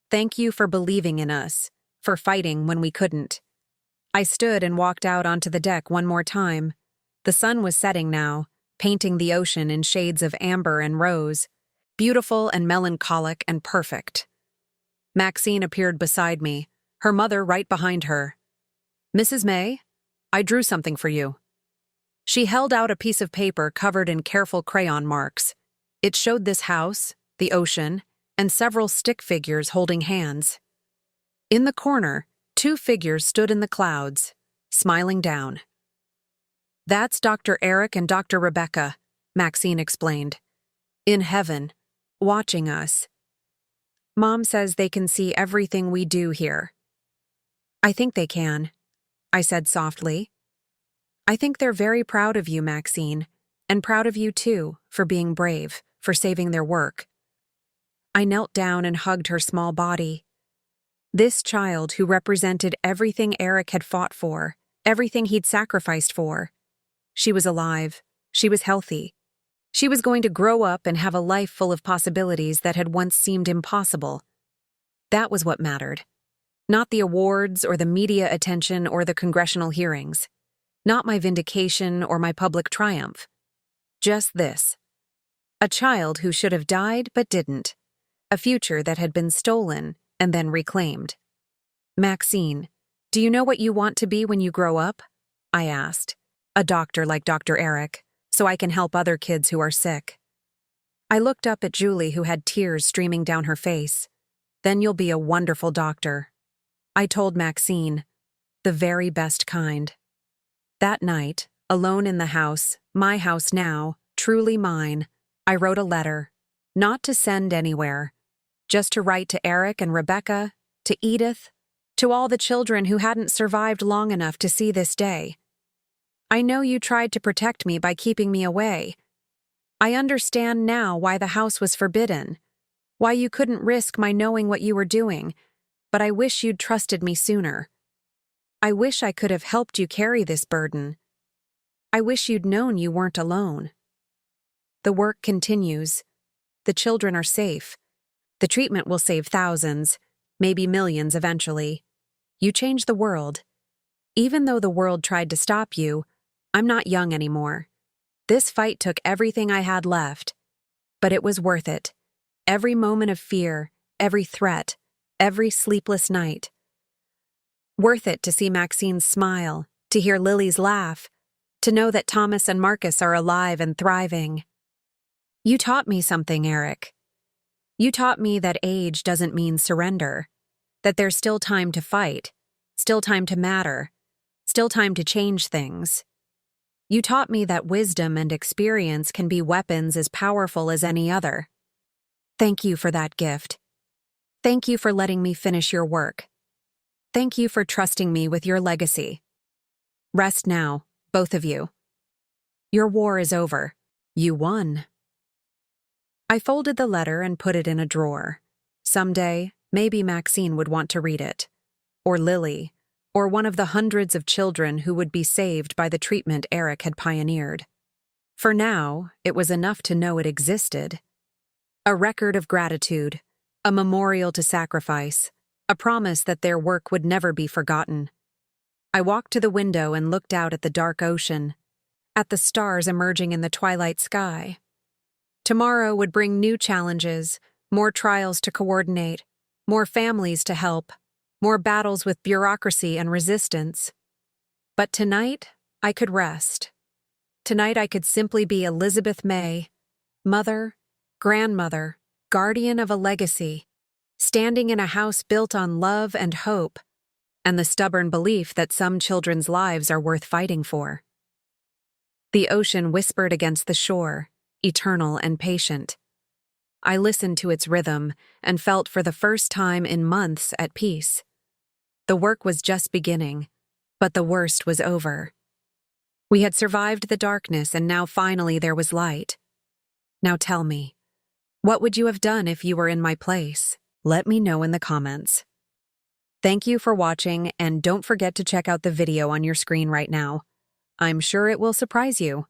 "Thank you for believing in us, for fighting when we couldn't." I stood and walked out onto the deck one more time. The sun was setting now, painting the ocean in shades of amber and rose, beautiful and melancholic and perfect. Maxine appeared beside me, her mother right behind her. "Mrs. May, I drew something for you." She held out a piece of paper covered in careful crayon marks. It showed this house, the ocean, and several stick figures holding hands. In the corner, Two figures stood in the clouds, smiling down. "That's Dr. Eric and Dr. Rebecca," Maxine explained. "In heaven, watching us. Mom says they can see everything we do here." "I think they can," I said softly. "I think they're very proud of you, Maxine, and proud of you too, for being brave, for saving their work." I knelt down and hugged her small body. This child who represented everything Eric had fought for, everything he'd sacrificed for. She was alive. She was healthy. She was going to grow up and have a life full of possibilities that had once seemed impossible. That was what mattered. Not the awards or the media attention or the congressional hearings. Not my vindication or my public triumph. Just this. A child who should have died but didn't. A future that had been stolen and then reclaimed. "Maxine, do you know what you want to be when you grow up?" I asked. "A doctor like Dr. Eric, so I can help other kids who are sick." I looked up at Julie, who had tears streaming down her face. "Then you'll be a wonderful doctor," I told Maxine. "The very best kind." That night, alone in the house, my house now, truly mine, I wrote a letter, not to send anywhere, just to write to Eric and Rebecca, to Edith, to all the children who hadn't survived long enough to see this day. "I know you tried to protect me by keeping me away. I understand now why the house was forbidden, why you couldn't risk my knowing what you were doing, but I wish you'd trusted me sooner. I wish I could have helped you carry this burden. I wish you'd known you weren't alone. The work continues. The children are safe. The treatment will save thousands, maybe millions eventually. You changed the world. Even though the world tried to stop you, I'm not young anymore. This fight took everything I had left, but it was worth it. Every moment of fear, every threat, every sleepless night. Worth it to see Maxine's smile, to hear Lily's laugh, to know that Thomas and Marcus are alive and thriving. You taught me something, Eric. You taught me that age doesn't mean surrender, that there's still time to fight, still time to matter, still time to change things. You taught me that wisdom and experience can be weapons as powerful as any other. Thank you for that gift. Thank you for letting me finish your work. Thank you for trusting me with your legacy. Rest now, both of you. Your war is over. You won. I folded the letter and put it in a drawer. Someday, maybe Maxine would want to read it. Or Lily. Or one of the hundreds of children who would be saved by the treatment Eric had pioneered. For now, it was enough to know it existed. A record of gratitude, a memorial to sacrifice, a promise that their work would never be forgotten. I walked to the window and looked out at the dark ocean, at the stars emerging in the twilight sky. Tomorrow would bring new challenges, more trials to coordinate, more families to help, more battles with bureaucracy and resistance. But tonight, I could rest. Tonight I could simply be Elizabeth May, mother, grandmother, guardian of a legacy, standing in a house built on love and hope, and the stubborn belief that some children's lives are worth fighting for. The ocean whispered against the shore, eternal and patient. I listened to its rhythm and felt for the first time in months at peace. The work was just beginning, but the worst was over. We had survived the darkness, and now finally there was light. Now tell me, what would you have done if you were in my place? Let me know in the comments. Thank you for watching, and don't forget to check out the video on your screen right now. I'm sure it will surprise you.